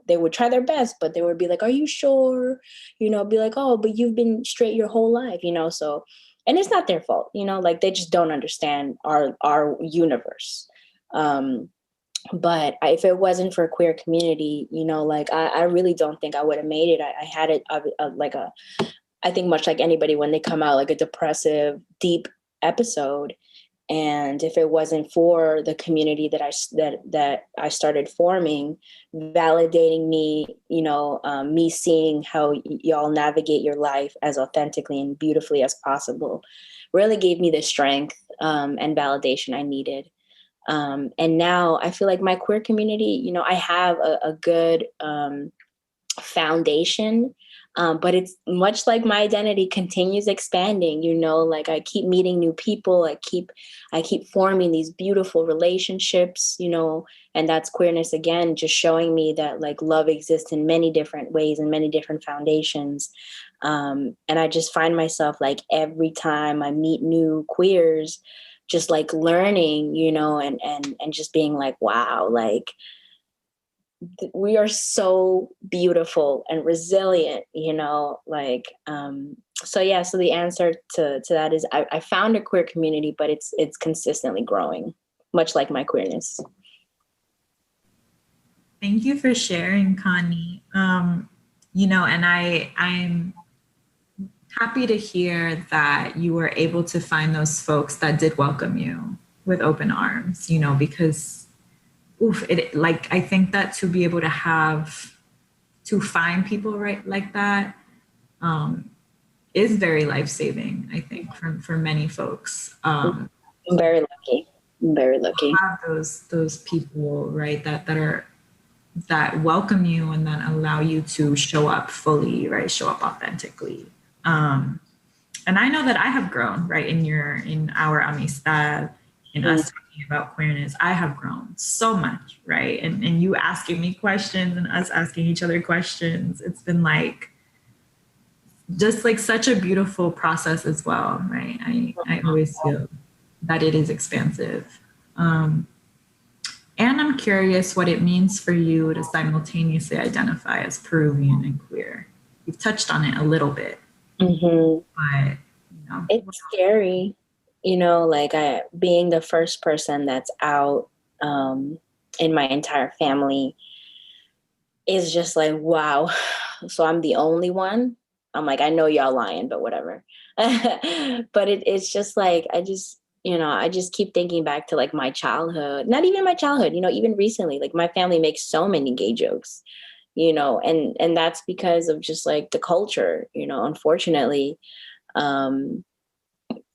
B: they would try their best, but they would be like, are you sure? Be like, oh, but you've been straight your whole life, so, and it's not their fault, like they just don't understand our universe. But if it wasn't for a queer community, like I really don't think I would have made it. I had it I think much like anybody, when they come out, like a depressive, deep episode. And if it wasn't for the community that I started forming, validating me, me seeing how y'all navigate your life as authentically and beautifully as possible, really gave me the strength and validation I needed. And now I feel like my queer community, I have a good foundation. But it's much like my identity continues expanding, like I keep meeting new people. I keep forming these beautiful relationships, and that's queerness again, just showing me that like love exists in many different ways and many different foundations. And I just find myself like every time I meet new queers, just like learning, and just being like, wow, like we are so beautiful and resilient, so yeah. So the answer to that is I found a queer community, but it's consistently growing, much like my queerness.
A: Thank you for sharing, Connie. And I'm happy to hear that you were able to find those folks that did welcome you with open arms, because I think that to be able to find people right like that is very life-saving, I think, for many folks.
B: I'm very lucky.
A: Have those people, right, that welcome you and that allow you to show up fully, right, show up authentically. And I know that I have grown, right, in our amistad, in us talking about queerness. I have grown so much, right? And you asking me questions and us asking each other questions. It's been like just like such a beautiful process as well, right? I always feel that it is expansive. And I'm curious what it means for you to simultaneously identify as Peruvian and queer. You've touched on it a little bit, but
B: it's scary. Like being the first person that's out in my entire family is just like, wow. So I'm the only one. I'm like, I know y'all lying, but whatever. But it's just like, I just keep thinking back to like my childhood, not even my childhood, even recently, like my family makes so many gay jokes, and that's because of just like the culture, unfortunately.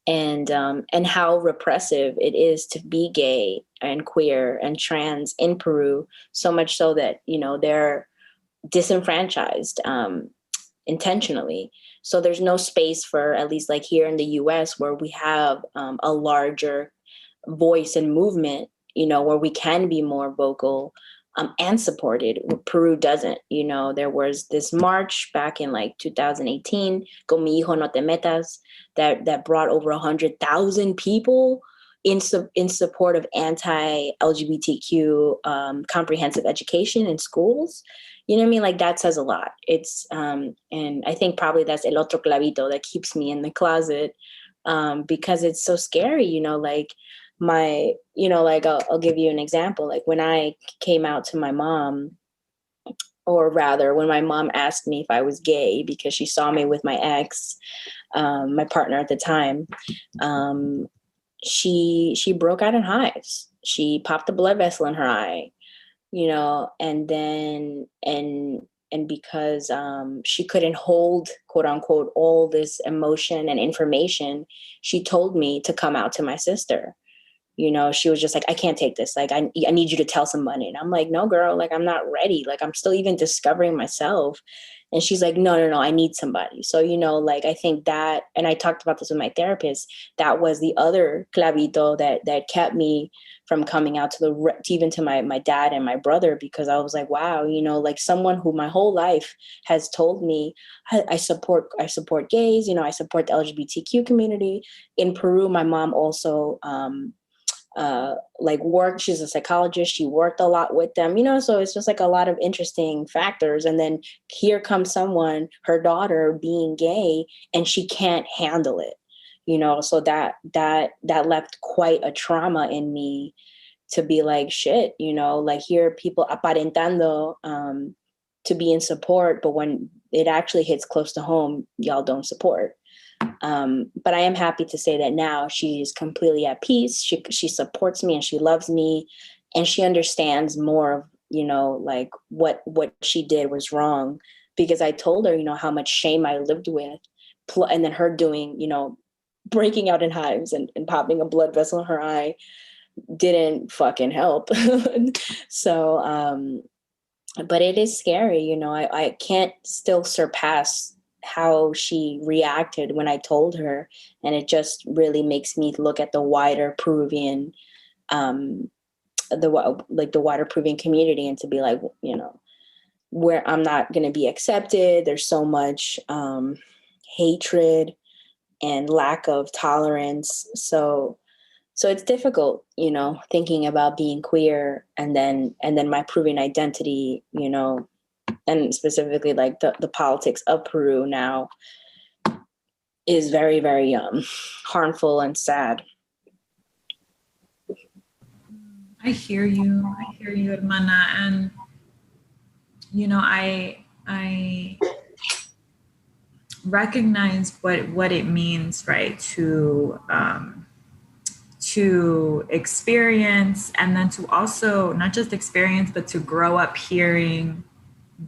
B: And how repressive it is to be gay and queer and trans in Peru, so much so that, they're disenfranchised intentionally. So there's no space for, at least like here in the US, where we have a larger voice and movement, where we can be more vocal and supported. Peru doesn't. There was this march back in like 2018, Con mi hijo no te metas, that brought over 100,000 people in support of anti-LGBTQ comprehensive education in schools. You know what I mean? Like that says a lot. It's and I think probably that's el otro clavito that keeps me in the closet, because it's so scary. Like I'll give you an example. Like when I came out to my mom, or rather when my mom asked me if I was gay because she saw me with my ex, my partner at the time, she broke out in hives. She popped a blood vessel in her eye, and then and because she couldn't hold, quote unquote, all this emotion and information, she told me to come out to my sister. She was just like, I can't take this. Like, I need you to tell somebody. And I'm like, no, girl, like, I'm not ready. Like, I'm still even discovering myself. And she's like, no, I need somebody. So, like, I think that, and I talked about this with my therapist, that was the other clavito that kept me from coming out to even to my dad and my brother, because I was like, wow, like someone who my whole life has told me, I support gays, I support the LGBTQ community. In Peru, my mom also, worked. She's a psychologist. She worked a lot with them, so it's just like a lot of interesting factors. And then here comes someone, her daughter being gay, and she can't handle it, so that left quite a trauma in me to be like, shit, like here people aparentando to be in support, but when it actually hits close to home, y'all don't support. But I am happy to say that now she's completely at peace. She supports me and she loves me, and she understands more of, like what she did was wrong, because I told her, how much shame I lived with, and then her doing, breaking out in hives and popping a blood vessel in her eye didn't fucking help. So, but it is scary, I can't still surpass how she reacted when I told her. And it just really makes me look at the wider Peruvian, the wider Peruvian community, and to be like, where I'm not going to be accepted. There's so much hatred and lack of tolerance. So it's difficult, thinking about being queer and then my Peruvian identity, and specifically like the politics of Peru now is very, very harmful and sad.
A: I hear you, hermana. And, I recognize what it means, right, to experience, and then to also not just experience, but to grow up hearing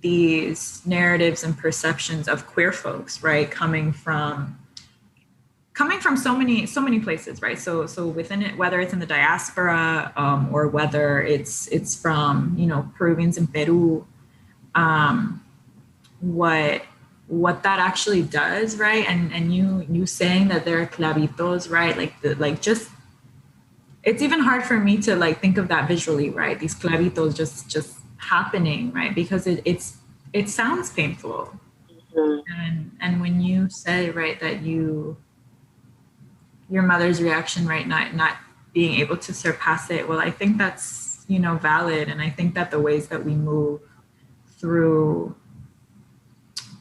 A: these narratives and perceptions of queer folks, right, coming from so many places, right? So within it, whether it's in the diaspora, or whether it's from, Peruvians in Peru, what that actually does, right? And you saying that there are clavitos, right? Just, it's even hard for me to like think of that visually, right? These clavitos just happening, right? Because it sounds painful. Mm-hmm. And when you say, right, that your mother's reaction, right, not being able to surpass it, well, I think that's, valid. And I think that the ways that we move through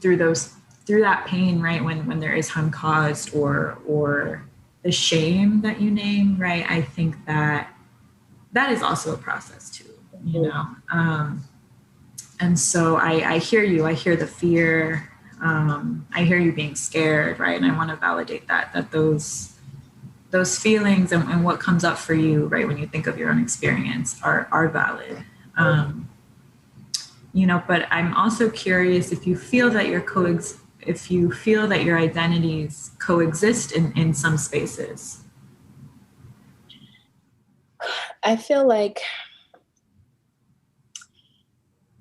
A: that pain, right, when there is harm caused, or the shame that you name, right, I think that is also a process too, and so I hear you. I hear the fear. I hear you being scared, right? And I want to validate that those feelings and what comes up for you, right, when you think of your own experience are valid. But I'm also curious if you feel that if you feel that your identities coexist in some spaces.
B: I feel like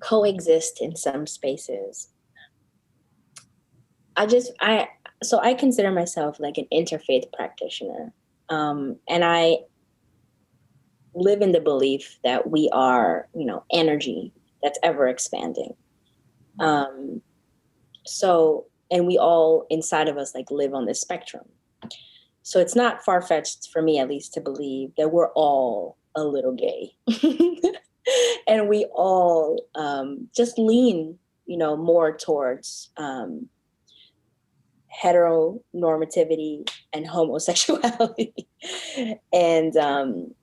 B: coexist in some spaces. I consider myself like an interfaith practitioner. And I live in the belief that we are, energy that's ever expanding. And we all inside of us like live on this spectrum. So it's not far-fetched for me, at least, to believe that we're all a little gay. And we all just lean, more towards heteronormativity and homosexuality. And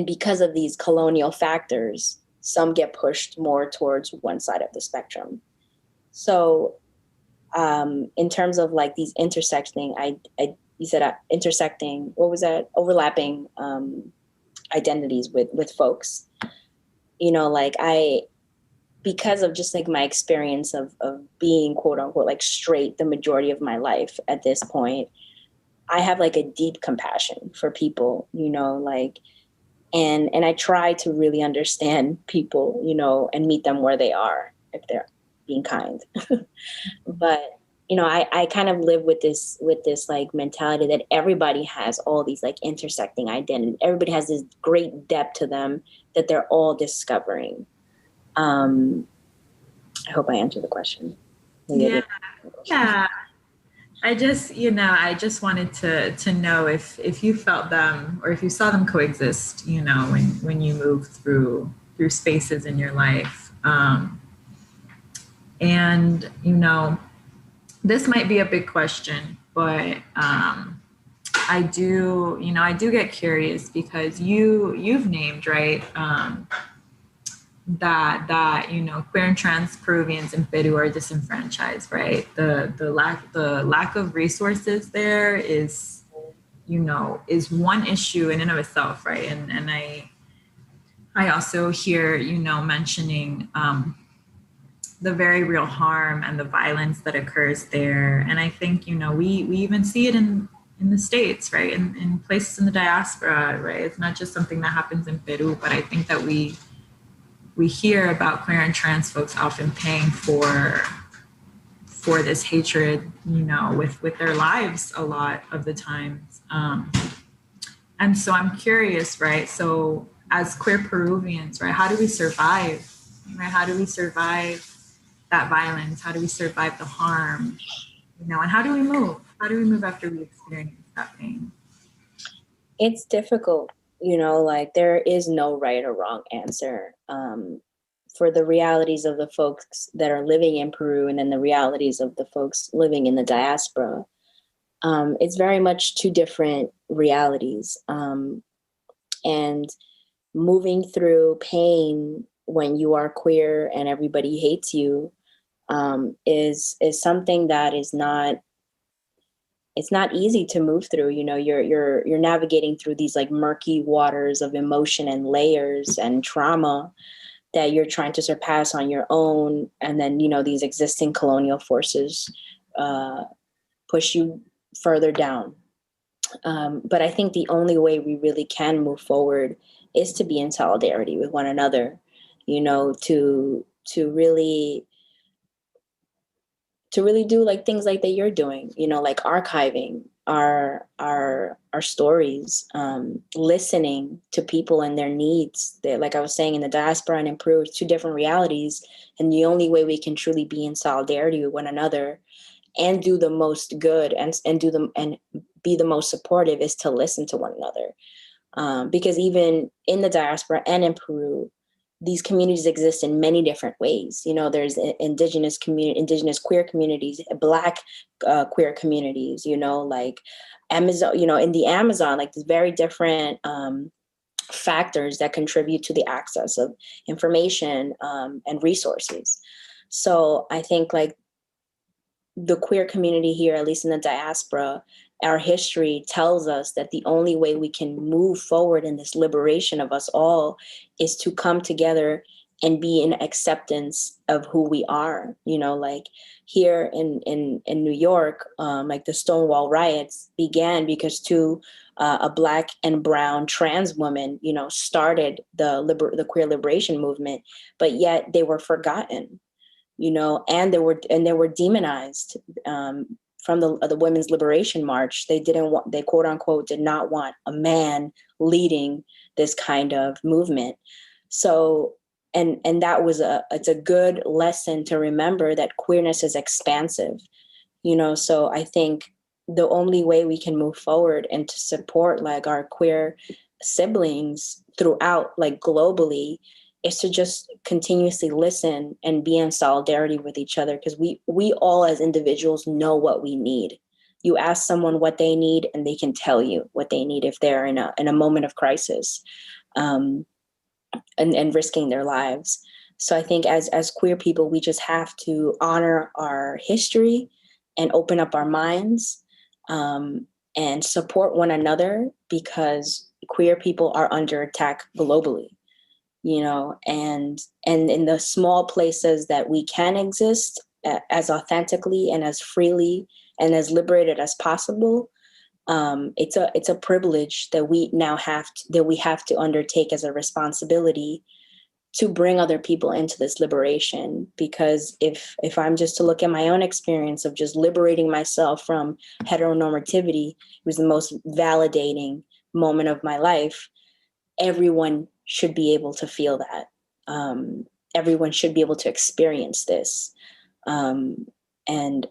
B: because of these colonial factors, some get pushed more towards one side of the spectrum. So in terms of like these intersecting, you said intersecting, what was that? Overlapping identities with folks. Because of just like my experience of being quote unquote like straight the majority of my life at this point, I have like a deep compassion for people, and I try to really understand people, and meet them where they are if they're being kind. But I kind of live with this like mentality that everybody has all these like intersecting identities. Everybody has this great depth to them that they're all discovering. I hope I answered the question.
A: Yeah. I just wanted to know if you felt them or if you saw them coexist, when you move through spaces in your life. And this might be a big question, but I do get curious because you've named, right, that queer and trans Peruvians in Peru are disenfranchised, right? The lack of resources there is one issue in and of itself, right? And I also hear mentioning the very real harm and the violence that occurs there. And I think we even see it in the States, right? In places in the diaspora, right? It's not just something that happens in Peru, but I think that we hear about queer and trans folks often paying for this hatred, with their lives a lot of the times. And so I'm curious, right? So as queer Peruvians, right, how do we survive? Right? How do we survive that violence? How do we survive the harm? And how do we move? How do we move after we experience that pain?
B: It's difficult. Like there is no right or wrong answer for the realities of the folks that are living in Peru and then the realities of the folks living in the diaspora. It's very much two different realities. And moving through pain when you are queer and everybody hates you is something that is not. It's not easy to move through. You're navigating through these like murky waters of emotion and layers and trauma that you're trying to surpass on your own. And then, these existing colonial forces push you further down. But I think the only way we really can move forward is to be in solidarity with one another, to really do like things like that you're doing, like archiving our stories, listening to people and their needs. That, like I was saying, in the diaspora and in Peru, it's two different realities. And the only way we can truly be in solidarity with one another and do the most good and be the most supportive is to listen to one another. Because even in the diaspora and in Peru, these communities exist in many different ways. There's indigenous queer communities, Black queer communities, like Amazon, in the Amazon, like there's very different factors that contribute to the access of information and resources. So I think like the queer community here, at least in the diaspora, our history tells us that the only way we can move forward in this liberation of us all is to come together and be in acceptance of who we are. You know, like here in New York, like the Stonewall riots began because a Black and brown trans woman, you know, started the queer liberation movement, but yet they were forgotten, you know, and they were demonized from the Women's Liberation March. They quote unquote did not want a man leading this kind of movement. So, and that was it's a good lesson to remember that queerness is expansive, you know. So I think the only way we can move forward and to support like our queer siblings throughout, like globally, is to just continuously listen and be in solidarity with each other, because we all as individuals know what we need. You ask someone what they need and they can tell you what they need if they're in a moment of crisis, and risking their lives. So I think as queer people, we just have to honor our history and open up our minds, and support one another, because queer people are under attack globally, you know, and in the small places that we can exist as authentically and as freely and as liberated as possible. It's a privilege that we now have to undertake as a responsibility to bring other people into this liberation. Because if I'm just to look at my own experience of just liberating myself from heteronormativity, it was the most validating moment of my life. Everyone should be able to feel that. Everyone should be able to experience this. And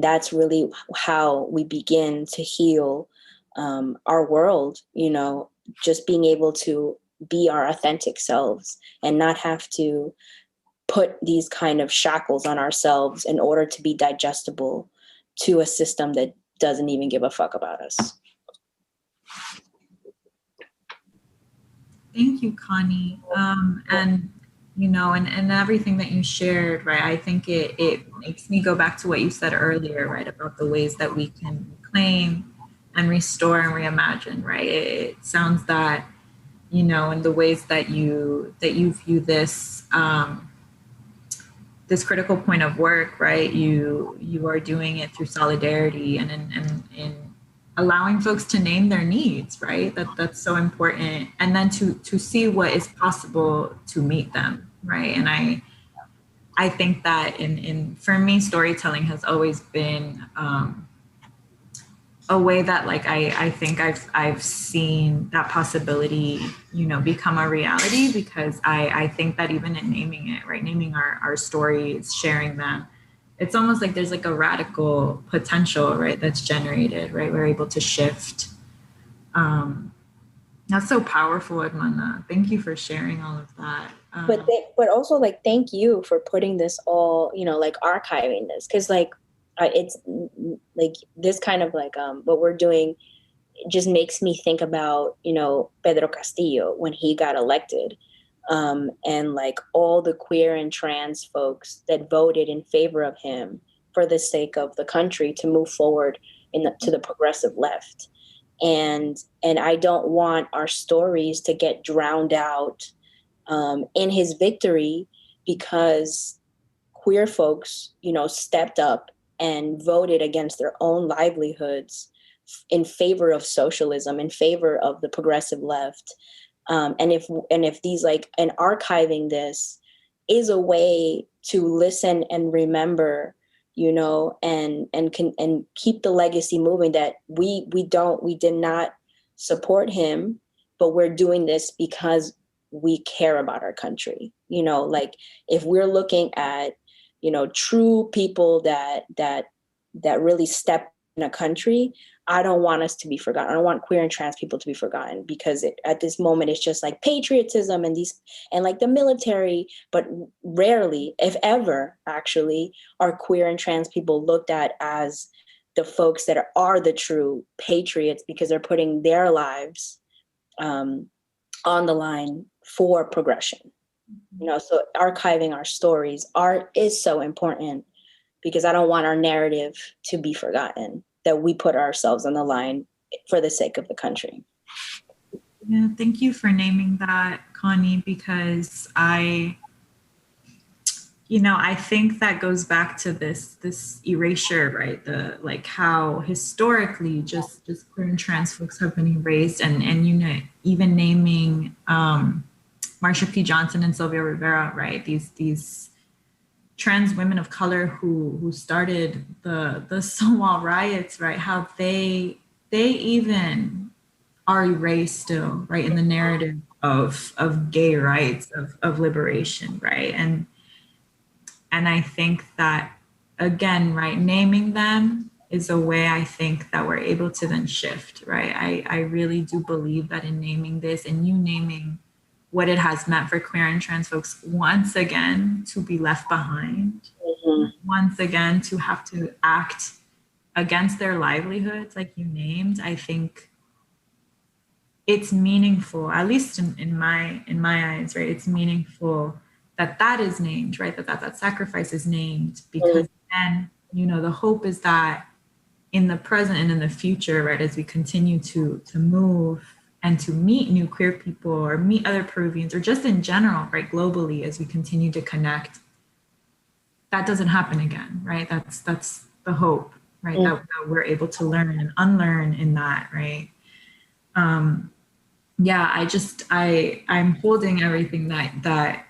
B: that's really how we begin to heal our world, you know, just being able to be our authentic selves and not have to put these kind of shackles on ourselves in order to be digestible to a system that doesn't even give a fuck about us.
A: Thank you, Connie. And you know, and everything that you shared, right? I think it makes me go back to what you said earlier, right? About the ways that we can reclaim and restore and reimagine, right? It sounds that, you know, in the ways that you view this, this critical point of work, right? You are doing it through solidarity and in allowing folks to name their needs, right? That's so important. And then to see what is possible to meet them, right? And I think that in for me, storytelling has always been a way that like I think I've seen that possibility, you know, become a reality, because I think that even in naming it, right, naming our stories, sharing them, it's almost like there's like a radical potential, right, that's generated, right? We're able to shift. That's so powerful, Edmunda. Thank you for sharing all of that.
B: But also like, thank you for putting this all, you know, like archiving this, because like it's like this kind of like what we're doing just makes me think about, you know, Pedro Castillo when he got elected, and like all the queer and trans folks that voted in favor of him for the sake of the country to move forward to the progressive left. And I don't want our stories to get drowned out in his victory, because queer folks, you know, stepped up and voted against their own livelihoods in favor of socialism, in favor of the progressive left. And if these like, and archiving this is a way to listen and remember, you know, and keep the legacy moving, that we did not support him, but we're doing this because we care about our country. You know, like if we're looking at, you know, true people that really step in a country, I don't want us to be forgotten. I don't want queer and trans people to be forgotten, because at this moment it's just like patriotism and like the military, but rarely, if ever, actually, are queer and trans people looked at as the folks that are the true patriots, because they're putting their lives on the line for progression. You know, so archiving our stories is so important because I don't want our narrative to be forgotten, that we put ourselves on the line for the sake of the country.
A: Yeah, thank you for naming that, Connie, because I think that goes back to this erasure, right? The like how historically just queer and trans folks have been erased, and even naming Marsha P. Johnson and Sylvia Rivera, right? These trans women of color who started the Stonewall riots, right? How they even are erased still, right, in the narrative of gay rights, of liberation, right? And I think that, again, right, naming them is a way I think that we're able to then shift, right? I really do believe that in naming this, and you naming what it has meant for queer and trans folks, once again, to be left behind, once again, to have to act against their livelihoods, like you named, I think it's meaningful, at least in my eyes, right? It's meaningful that is named, right? That sacrifice is named, because then, the hope is that in the present and in the future, right, as we continue to move and to meet new queer people or meet other Peruvians, or just in general, right, globally, as we continue to connect, that doesn't happen again, right? That's the hope, right? That we're able to learn and unlearn in that, right? Yeah, I'm holding everything that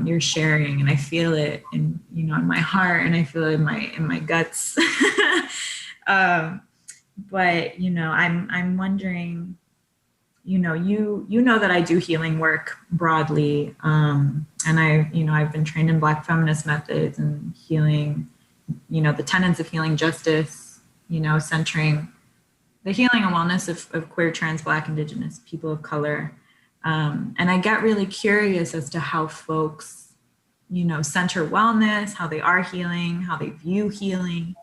A: you're sharing, and I feel it in my heart, and I feel it in my guts. But I'm wondering, you know that I do healing work broadly, and I've been trained in Black feminist methods and healing, the tenets of healing justice, centering the healing and wellness of queer, trans, Black, Indigenous people of color. And I get really curious as to how folks, center wellness, how they are healing, how they view healing.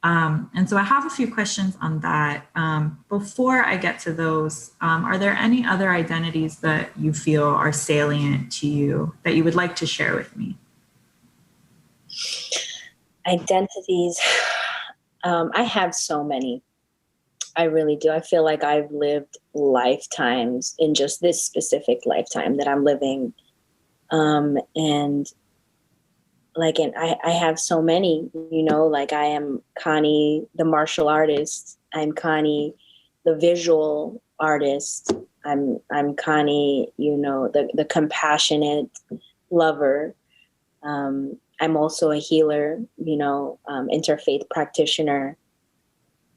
A: And so I have a few questions on that. Before I get to those, are there any other identities that you feel are salient to you that you would like to share with me?
B: Identities. I have so many. I really do. I feel like I've lived lifetimes in just this specific lifetime that I'm living. And I have so many, like I am Connie, the martial artist. I'm Connie, the visual artist. I'm Connie, the compassionate lover. I'm also a healer, interfaith practitioner.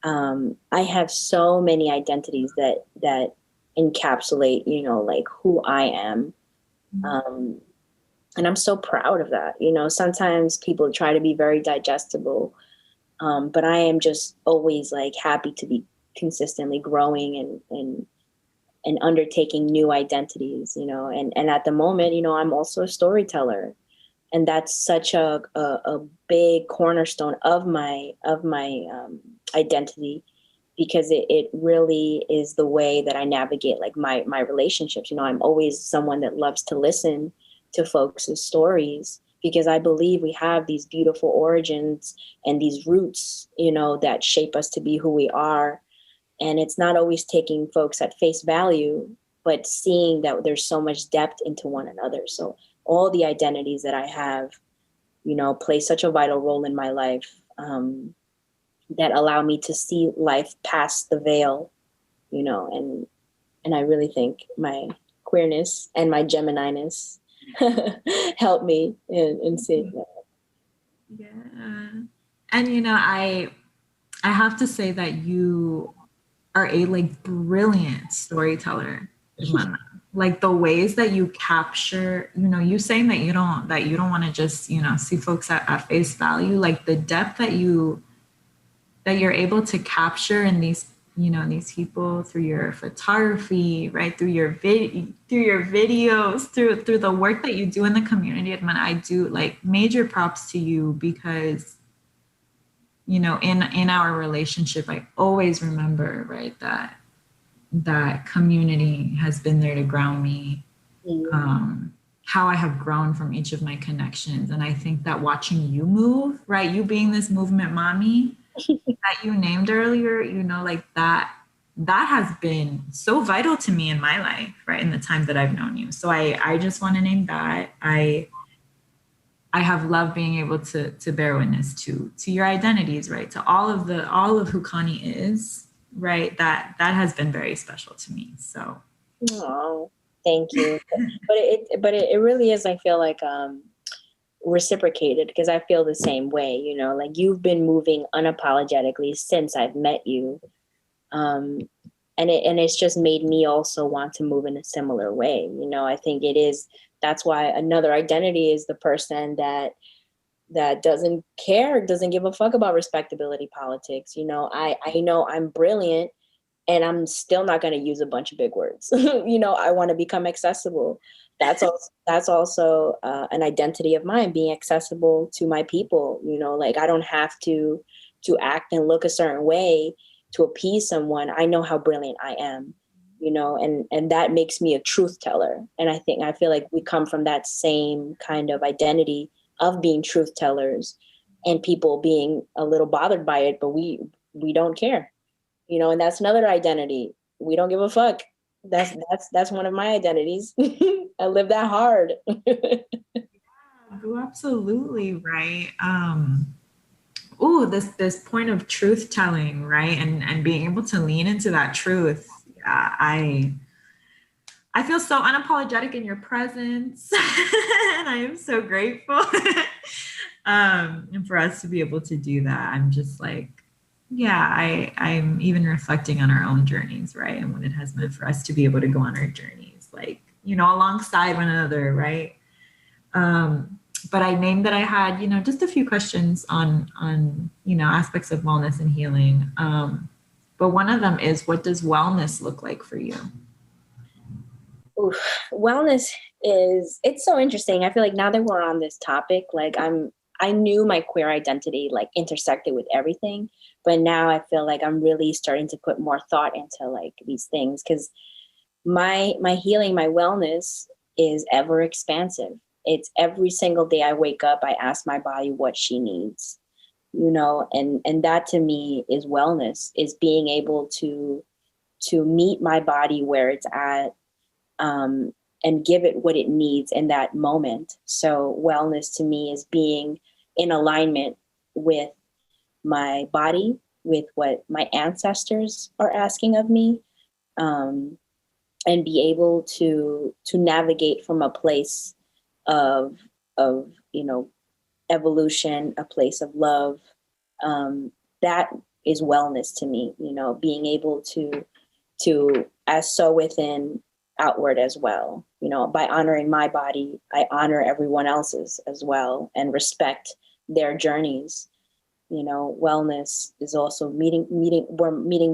B: I have so many identities that encapsulate, who I am. And I'm so proud of that. Sometimes people try to be very digestible, but I am just always happy to be consistently growing and undertaking new identities, and at the moment, I'm also a storyteller. And that's such a big cornerstone of my identity, because it really is the way that I navigate my relationships. I'm always someone that loves to listen to folks' stories, because I believe we have these beautiful origins and these roots, that shape us to be who we are. And it's not always taking folks at face value, but seeing that there's so much depth into one another. So all the identities that I have, play such a vital role in my life, that allow me to see life past the veil, and I really think my queerness and my Gemininess help me in seeing that.
A: Yeah. And, I have to say that you are a brilliant storyteller, like the ways that you capture, you saying that you don't want to just, see folks at face value, like the depth that you're able to capture in these, these people through your photography, right? Through your videos, through the work that you do in the community. And I do major props to you, because, in our relationship, I always remember, right, that community has been there to ground me, how I have grown from each of my connections. And I think that watching you move, right, you being this movement mommy that you named earlier, you know, like that has been so vital to me in my life, right, in the time that I've known you. So I just want to name that. I have loved being able to bear witness to your identities, right, to all of who Connie is, right. That has been very special to me. So
B: Oh, thank you. But it really is, I feel like, reciprocated, because I feel the same way, you know, like you've been moving unapologetically since I've met you. And it's just made me also want to move in a similar way. You know, I think that's why another identity is the person that doesn't care, doesn't give a fuck about respectability politics. You know, I know I'm brilliant, and I'm still not going to use a bunch of big words. You know, I want to become accessible. That's also an identity of mine, being accessible to my people. You know, like I don't have to act and look a certain way to appease someone. I know how brilliant I am, you know, and that makes me a truth teller. And I feel like we come from that same kind of identity of being truth tellers, and people being a little bothered by it, but we don't care. You know, and that's another identity. We don't give a fuck. That's one of my identities. I live that hard.
A: you're absolutely right. Oh, this point of truth telling, right, and being able to lean into that truth. Yeah, I feel so unapologetic in your presence, and I am so grateful. And for us to be able to do that, I'm just like, yeah, I'm even reflecting on our own journeys, right? And what it has meant for us to be able to go on our journeys, like, you know, alongside one another, right? But I named that I had, you know, just a few questions on, you know, aspects of wellness and healing. But one of them is, what does wellness look like for you?
B: Oof. Wellness it's so interesting. I feel like now that we're on this topic, like I knew my queer identity like intersected with everything, but now I feel like I'm really starting to put more thought into like these things, because my healing, my wellness is ever expansive. It's every single day I wake up, I ask my body what she needs, you know, and that to me is wellness, is being able to meet my body where it's at, and give it what it needs in that moment. So wellness to me is being in alignment with my body, with what my ancestors are asking of me, and be able to navigate from a place of you know, evolution, a place of love. That is wellness to me, you know, being able to as so within, outward as well. You know, by honoring my body, I honor everyone else's as well, and respect their journeys. You know, wellness is also meeting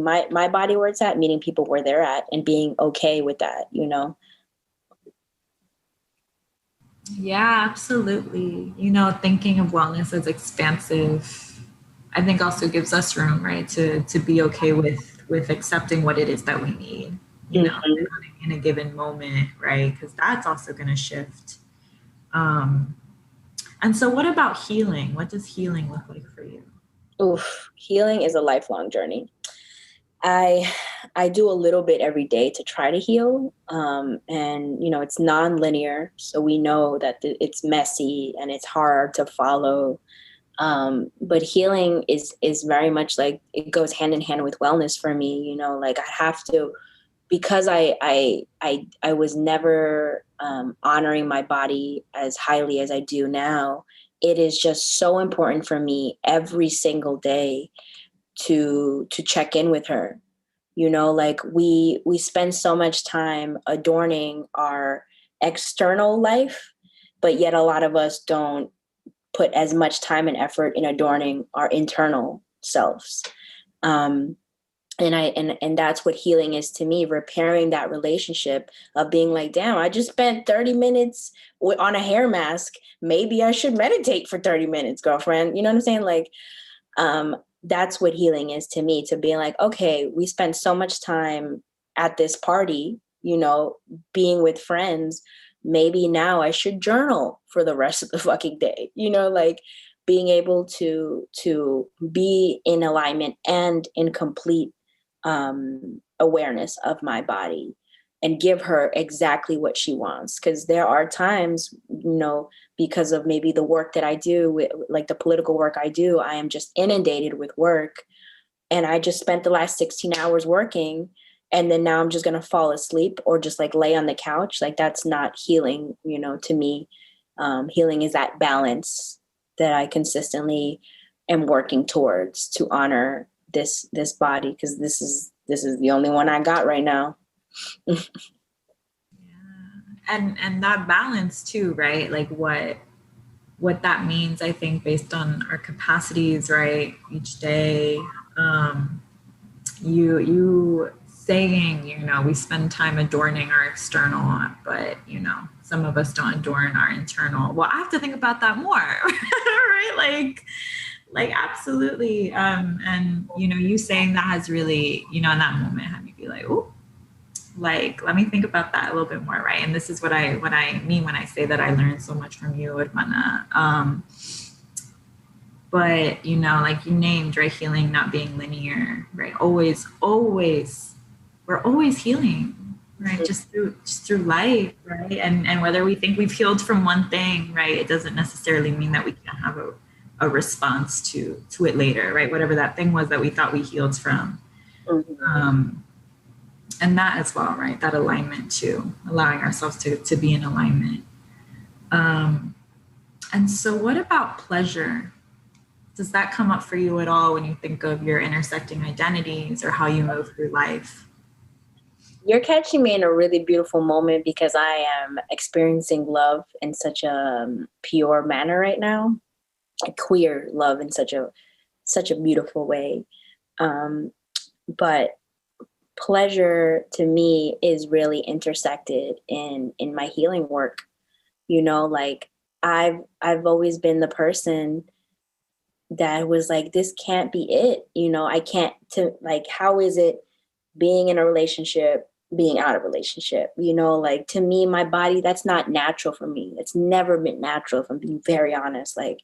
B: my body where it's at, meeting people where they're at, and being okay with that, you know.
A: Yeah, absolutely. You know, thinking of wellness as expansive, I think also gives us room, right, to be okay with accepting what it is that we need, you know, in a given moment, right? Because that's also going to shift. And so what about healing? What does healing look like for you?
B: Oof, healing is a lifelong journey. I do a little bit every day to try to heal. And, you know, it's non-linear. So we know that it's messy and it's hard to follow. But healing is very much like, it goes hand in hand with wellness for me. You know, like I have to, because I was never honoring my body as highly as I do now. It is just so important for me every single day to check in with her. You know, like we spend so much time adorning our external life, but yet a lot of us don't put as much time and effort in adorning our internal selves. And that's what healing is to me, repairing that relationship of being like, damn, I just spent 30 minutes on a hair mask. Maybe I should meditate for 30 minutes, girlfriend. You know what I'm saying? Like, that's what healing is to me, to be like, okay, we spent so much time at this party, you know, being with friends, maybe now I should journal for the rest of the fucking day. You know, like being able to be in alignment and in complete awareness of my body and give her exactly what she wants. Because there are times, you know, because of maybe the work that I do, like the political work I do, I am just inundated with work. And I just spent the last 16 hours working. And then now I'm just going to fall asleep or just like lay on the couch. Like that's not healing, you know, to me. Healing is that balance that I consistently am working towards to honor this body, because this is the only one I got right now.
A: Yeah. And that balance too, right? Like what that means, I think, based on our capacities, right? Each day, you saying, you know, we spend time adorning our external, but, you know, some of us don't adorn our internal. Well, I have to think about that more, right? Like absolutely. And, you know, you saying that has really, you know, in that moment had me be like, oh, like, let me think about that a little bit more, right? And this is what I mean when I say that I learned so much from you, hermana. But, you know, like you named, right, healing not being linear, right? Always, we're always healing, right? Just through life, right? And whether we think we've healed from one thing, right, it doesn't necessarily mean that we can't have a response to it later, right? Whatever that thing was that we thought we healed from. And that as well, right? That alignment too, allowing ourselves to be in alignment. And so what about pleasure? Does that come up for you at all when you think of your intersecting identities or how you move through life?
B: You're catching me in a really beautiful moment, because I am experiencing love in such a pure manner right now. Queer love in such a beautiful way. But pleasure to me is really intersected in my healing work. You know, like I've always been the person that was like, this can't be it. You know, I can't how is it being in a relationship, being out of relationship? You know, like to me, my body, that's not natural for me. It's never been natural, if I'm being very honest. Like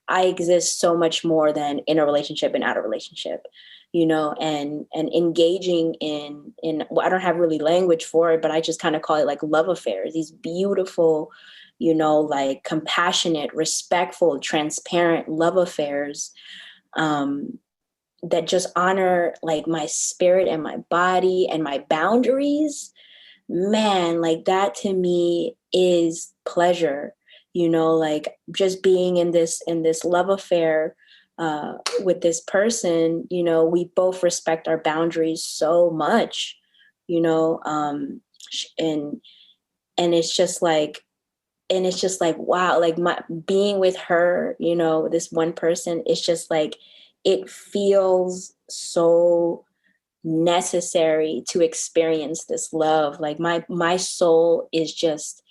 B: I exist so much more than in a relationship and out of relationship, you know, and engaging in well, I don't have really language for it, but I just kind of call it like love affairs, these beautiful, you know, like compassionate, respectful, transparent love affairs that just honor like my spirit and my body and my boundaries. Man, like that to me is pleasure, you know, like just being in this love affair with this person. You know, we both respect our boundaries so much, you know, and it's just like, wow, like my being with her, you know, this one person, it's just like, it feels so necessary to experience this love. Like my soul is just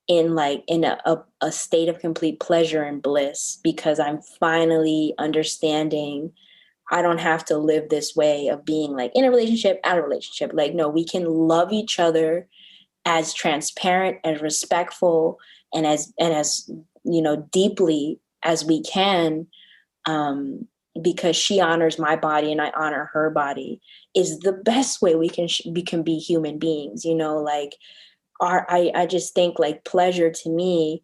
B: in a state of complete pleasure and bliss, because I'm finally understanding I don't have to live this way of being like in a relationship, out of a relationship. Like, no, we can love each other as transparent, as respectful, and as you know, deeply as we can, because she honors my body and I honor her body, is the best way we can be human beings. You know, like I just think like pleasure to me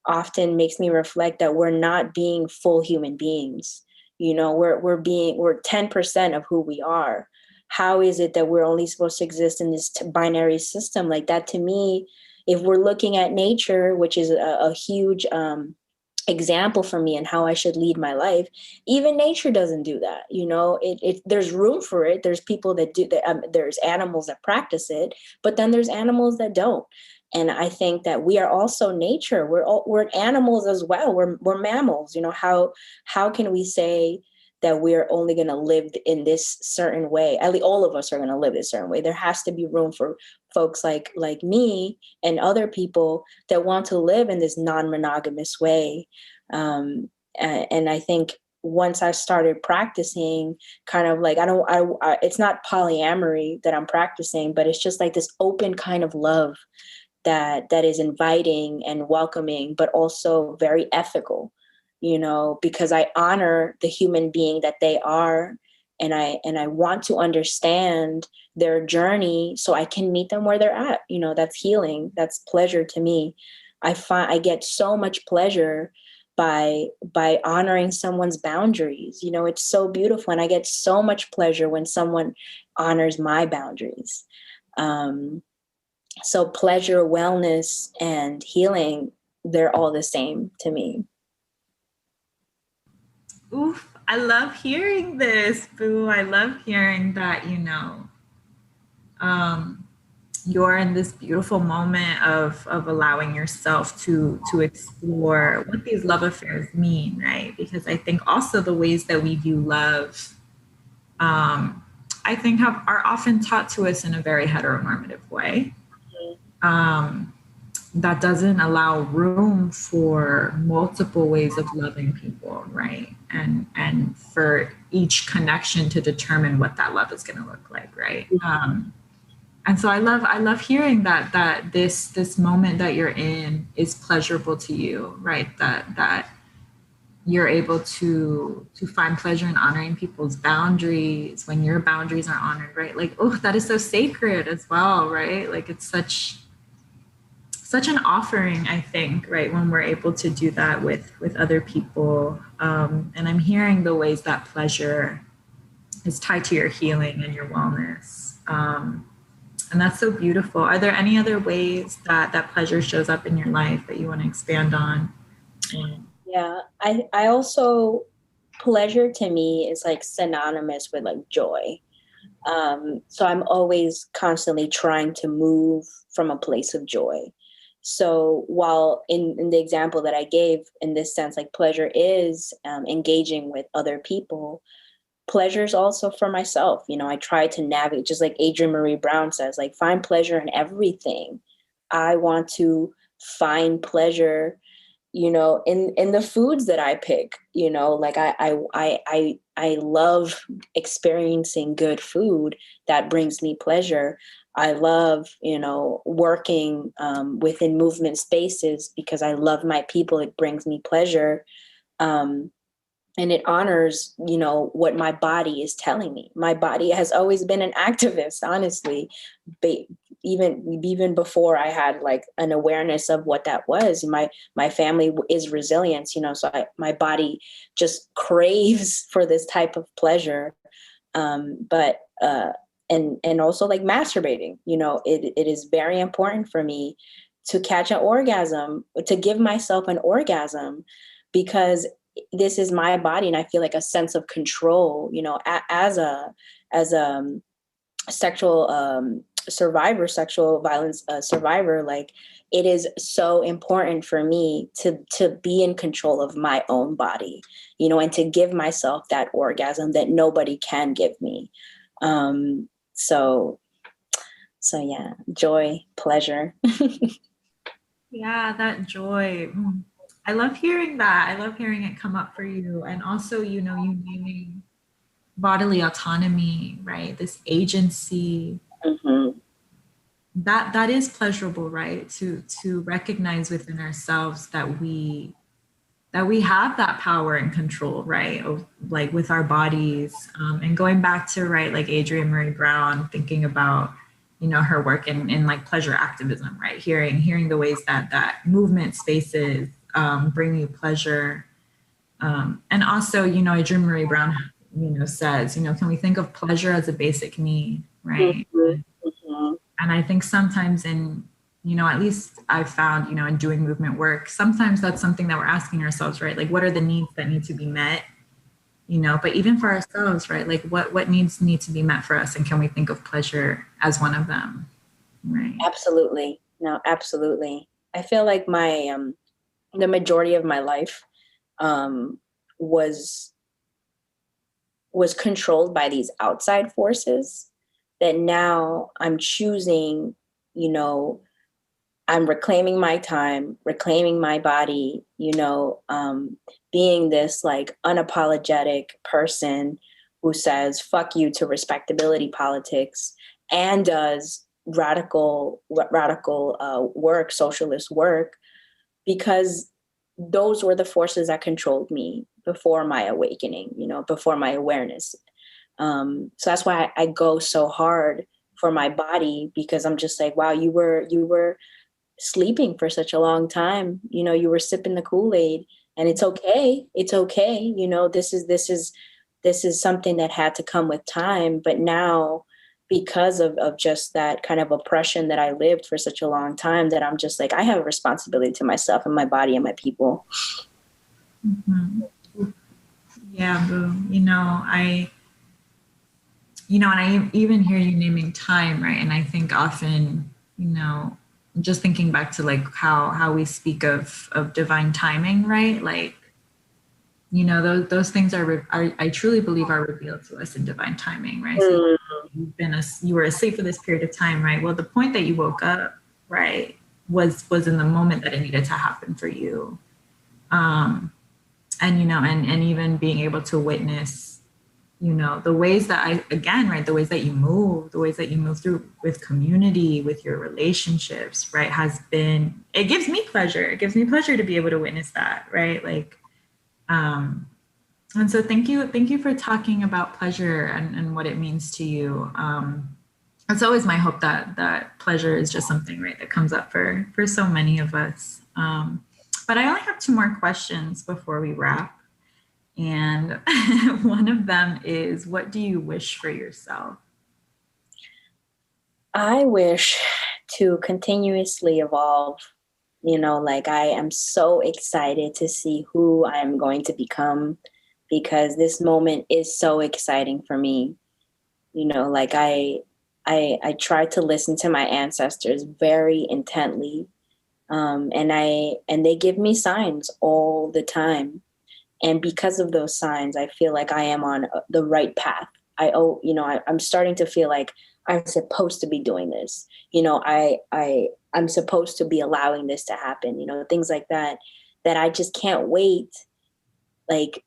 B: often makes me reflect that we're not being full human beings. You know, we're 10% of who we are. How is it that we're only supposed to exist in this binary system? Like that to me, if we're looking at nature, which is a huge example for me and how I should lead my life, even nature doesn't do that. You know, it there's room for it. There's people that do that. There's animals that practice it, but then there's animals that don't. And I think that we are also nature. We're animals as well. We're mammals. You know, how can we say that we're only going to live in this certain way? At least all of us are going to live this certain way. There has to be room for folks like me and other people that want to live in this non-monogamous way. And I think once I started practicing kind of like, it's not polyamory that I'm practicing, but it's just like this open kind of love that is inviting and welcoming, but also very ethical, because I honor the human being that they are. And I want to understand their journey so I can meet them where they're at. That's healing. That's pleasure to me. I get so much pleasure by honoring someone's boundaries. It's so beautiful. And I get so much pleasure when someone honors my boundaries. So pleasure, wellness, and healing, they're all the same to me.
A: Oof, I love hearing this, Boo. I love hearing that, you're in this beautiful moment of allowing yourself to explore what these love affairs mean, right? Because I think also the ways that we view love, I think are often taught to us in a very heteronormative way. That doesn't allow room for multiple ways of loving people, right? And for each connection to determine what that love is going to look like, right? And so I love hearing that this moment that you're in is pleasurable to you, right? That you're able to find pleasure in honoring people's boundaries when your boundaries are honored, right? Like, oh, that is so sacred as well, right? Like it's such an offering, I think, right? When we're able to do that with other people. And I'm hearing the ways that pleasure is tied to your healing and your wellness. And that's so beautiful. Are there any other ways that pleasure shows up in your life that you want to expand on?
B: Yeah, I also, pleasure to me is like synonymous with like joy. So I'm always constantly trying to move from a place of joy. So while in the example that I gave, in this sense, like pleasure is engaging with other people, pleasure is also for myself. I try to navigate, just like Adrienne Marie Brown says, like find pleasure in everything. I want to find pleasure, in the foods that I pick. Like I love experiencing good food that brings me pleasure. I love, working within movement spaces because I love my people. It brings me pleasure. And it honors, what my body is telling me. My body has always been an activist, honestly. Even before I had like an awareness of what that was. My family is resilience, so my body just craves for this type of pleasure. But also like masturbating, it is very important for me to catch an orgasm, to give myself an orgasm, because this is my body and I feel like a sense of control, as a sexual sexual violence survivor. Like it is so important for me to be in control of my own body, and to give myself that orgasm that nobody can give me. So yeah, joy, pleasure.
A: Yeah, that joy. I love hearing that. I love hearing it come up for you. And also, you naming bodily autonomy, right? This agency.
B: Mm-hmm.
A: That is pleasurable, right? To recognize within ourselves that we have that power and control, right? Like with our bodies. And going back to, right, like Adrienne Marie Brown, thinking about, her work in like pleasure activism, right? Hearing the ways that movement spaces bring you pleasure. And also, Adrienne Marie Brown, says, can we think of pleasure as a basic need, right?
B: Mm-hmm. Mm-hmm.
A: And I think sometimes at least I've found, in doing movement work, sometimes that's something that we're asking ourselves, right? Like, what are the needs that need to be met? But even for ourselves, right? Like what needs need to be met for us? And can we think of pleasure as one of them? Right.
B: Absolutely. No, absolutely. I feel like the majority of my life was controlled by these outside forces that now I'm choosing, I'm reclaiming my time, reclaiming my body, being this like unapologetic person who says fuck you to respectability politics and does radical work, socialist work, because those were the forces that controlled me before my awakening, before my awareness. So that's why I go so hard for my body, because I'm just like, wow, you were sleeping for such a long time. You were sipping the Kool-Aid, and it's okay. It's okay. This is something that had to come with time. But now, because of just that kind of oppression that I lived for such a long time, that I'm just like, I have a responsibility to myself and my body and my people.
A: Mm-hmm. Yeah, boo. And I even hear you naming time, right? And I think often, just thinking back to like how we speak of divine timing, right? Like, those things I truly believe are revealed to us in divine timing, right? So you were asleep for this period of time, right? Well, the point that you woke up, right, was in the moment that it needed to happen for you. And even being able to witness, the ways that the ways that you move through with community, with your relationships, right, it gives me pleasure. It gives me pleasure to be able to witness that, right? Like, and so thank you for talking about pleasure and what it means to you. It's always my hope that pleasure is just something, right, that comes up for so many of us. But I only have 2 more questions before we wrap. And one of them is, what do you wish for yourself?
B: I wish to continuously evolve. Like, I am so excited to see who I am going to become, because this moment is so exciting for me. Like, I try to listen to my ancestors very intently. And they give me signs all the time. And because of those signs, I feel like I am on the right path. I'm starting to feel like I'm supposed to be doing this. I'm supposed to be allowing this to happen, things like that I just can't wait, like,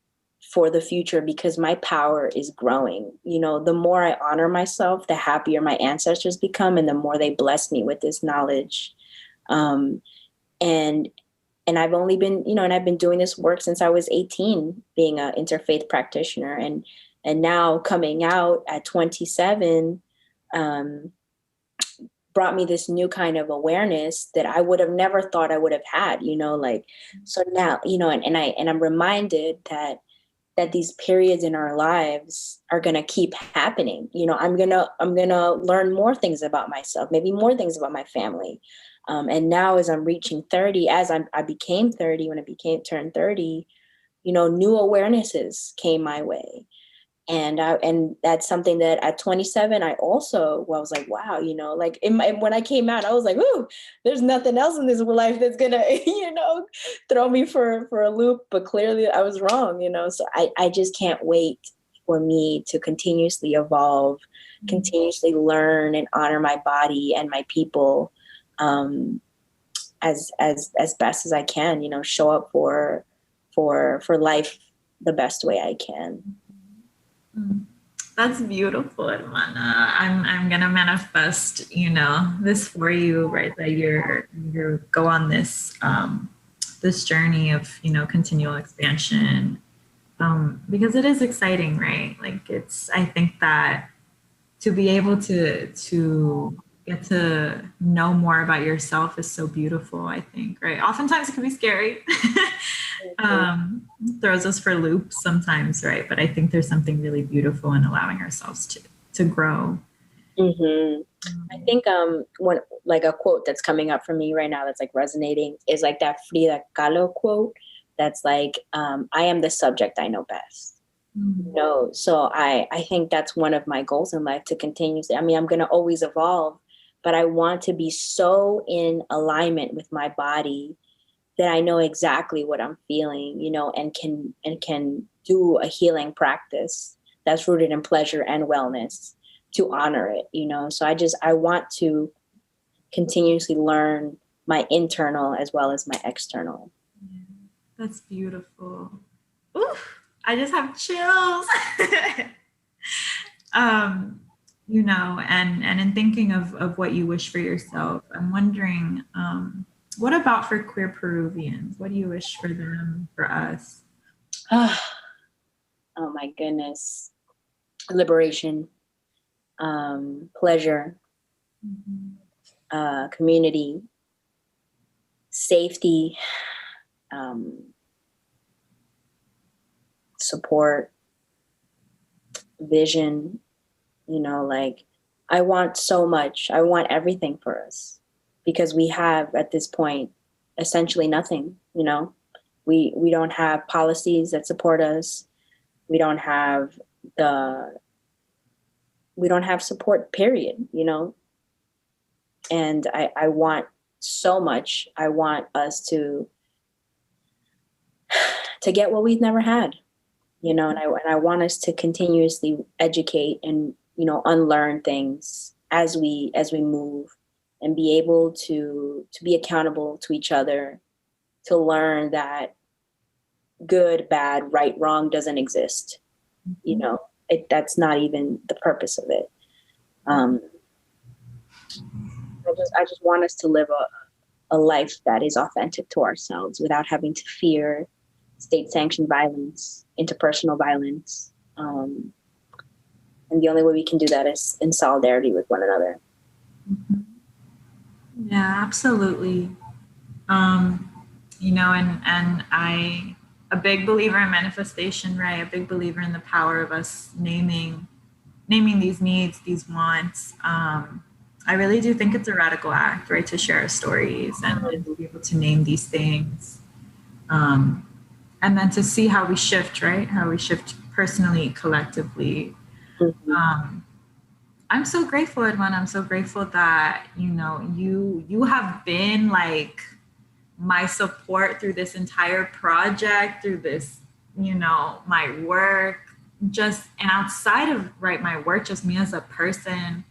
B: for the future, because my power is growing. The more I honor myself, the happier my ancestors become, and the more they bless me with this knowledge. And I've only been, and I've been doing this work since I was 18, being an interfaith practitioner, and now coming out at 27, brought me this new kind of awareness that I would have never thought I would have had, like, so now, and I'm reminded that these periods in our lives are going to keep happening. I'm going to learn more things about myself, maybe more things about my family. And now, as I'm reaching 30, I became 30, when I turned 30, new awarenesses came my way. And that's something that at 27, I also was like, wow, like when I came out, I was like, ooh, there's nothing else in this life that's gonna, throw me for a loop. But clearly I was wrong, so I just can't wait for me to continuously evolve, continuously learn and honor my body and my people, as best as I can, show up for life the best way I can.
A: That's beautiful, Hermana. I'm gonna manifest, this for you, right? That you go on this this journey of, continual expansion, because it is exciting, right? Like, I think that to be able to get to know more about yourself is so beautiful, I think, right? Oftentimes it can be scary. Throws us for loops sometimes, right? But I think there's something really beautiful in allowing ourselves to grow.
B: Mm-hmm. I think one, like, a quote that's coming up for me right now that's like resonating is like that Frida Kahlo quote that's like, I am the subject I know best. Mm-hmm. So I think that's one of my goals in life, to continuously, I'm going to always evolve, but I want to be so in alignment with my body that I know exactly what I'm feeling, and can do a healing practice that's rooted in pleasure and wellness to honor it, So I want to continuously learn my internal as well as my external.
A: Yeah, that's beautiful. Ooh, I just have chills. you know, and in thinking of what you wish for yourself, I'm wondering, what about for queer Peruvians? What do you wish for them, for us?
B: Oh my goodness. Liberation, pleasure, community, safety, support, vision, you know, like I want so much. I want everything for us because we have at this point essentially nothing, you know. We don't have policies that support us. We don't have support, period, you know. And I want so much. I want us to get what we've never had, you know, and I want us to continuously educate and, you know, unlearn things as we move and be able to be accountable to each other, to learn that good, bad, right, wrong doesn't exist. You know, that's not even the purpose of it. I just want us to live a life that is authentic to ourselves without having to fear state-sanctioned violence, interpersonal violence. And the only way we can do that is in solidarity with one another.
A: Yeah, absolutely. You know, and I, a big believer in manifestation, right? A big believer in the power of us naming these needs, these wants. I really do think it's a radical act, right, to share our stories and to be able to name these things. And then to see how we shift, right? How we shift personally, collectively. I'm so grateful, Edwin. I'm so grateful that, you know, you have been like my support through this entire project, through this, you know, my work, just, and outside of, right, my work, just me as a person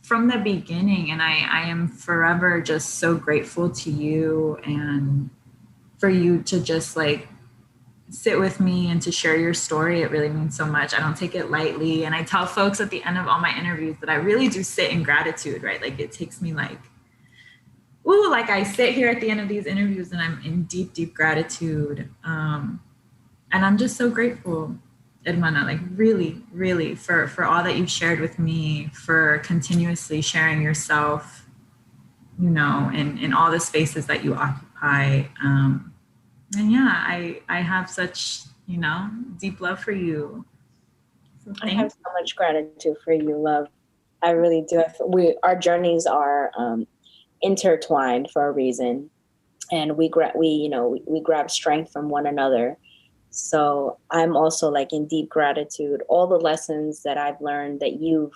A: from the beginning. And I am forever just so grateful to you and for you to just like sit with me and to share your story. It really means so much. I don't take it lightly. And I tell folks at the end of all my interviews that I really do sit in gratitude, right? Like it takes me like, ooh, like I sit here at the end of these interviews and I'm in deep, deep gratitude. And I'm just so grateful, Edmana, like really, really for all that you've shared with me, for continuously sharing yourself, you know, in all the spaces that you occupy. And yeah, I have such, you know, deep love for you.
B: So I have so much gratitude for you, love. I really do. Our journeys are intertwined for a reason, and we grab strength from one another. So I'm also like in deep gratitude. All the lessons that I've learned that you've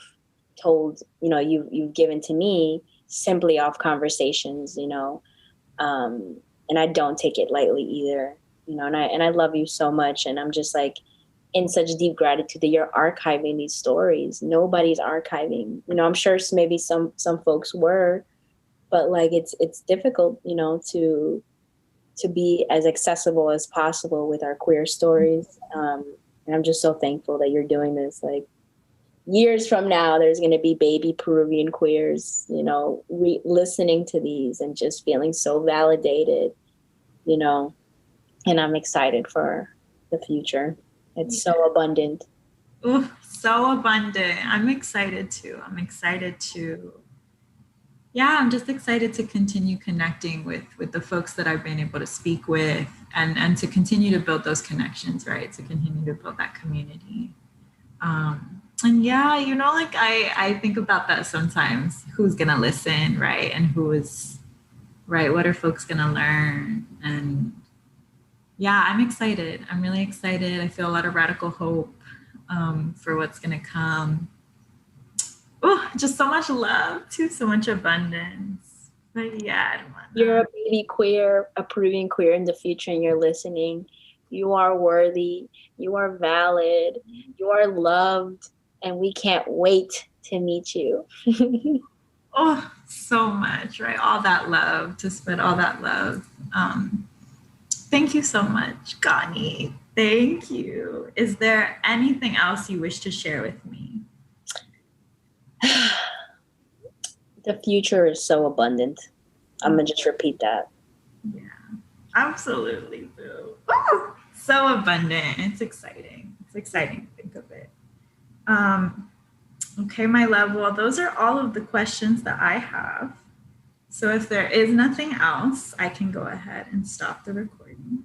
B: told, you know, you've given to me simply off conversations, you know. And I don't take it lightly either, you know, and I love you so much. And I'm just like in such deep gratitude that you're archiving these stories. Nobody's archiving, you know, I'm sure maybe some folks were, but like, it's difficult, you know, to be as accessible as possible with our queer stories. And I'm just so thankful that you're doing this. Like years from now, there's going to be baby Peruvian queers, you know, listening to these and just feeling so validated, you know, and I'm excited for the future. It's so abundant.
A: Ooh, so abundant. I'm excited too. I'm just excited to continue connecting with the folks that I've been able to speak with and to continue to build those connections, right? To continue to build that community. And yeah, you know, like I think about that sometimes, who's going to listen, right? And who is, right? What are folks going to learn? And yeah, I'm excited. I'm really excited. I feel a lot of radical hope for what's going to come. Oh, just so much love too, so much abundance. But yeah,
B: you're a baby queer, a Peruvian queer in the future, and you're listening. You are worthy. You are valid. You are loved, and we can't wait to meet you.
A: Oh, so much, right? All that love, to spread all that love. Thank you so much, Connie. Thank you. Is there anything else you wish to share with me?
B: The future is so abundant. I'm going to just repeat that.
A: Yeah, absolutely, Boo. Oh, so abundant. It's exciting. It's exciting to think of it. Okay, my love. Well, those are all of the questions that I have. So if there is nothing else, I can go ahead and stop the recording.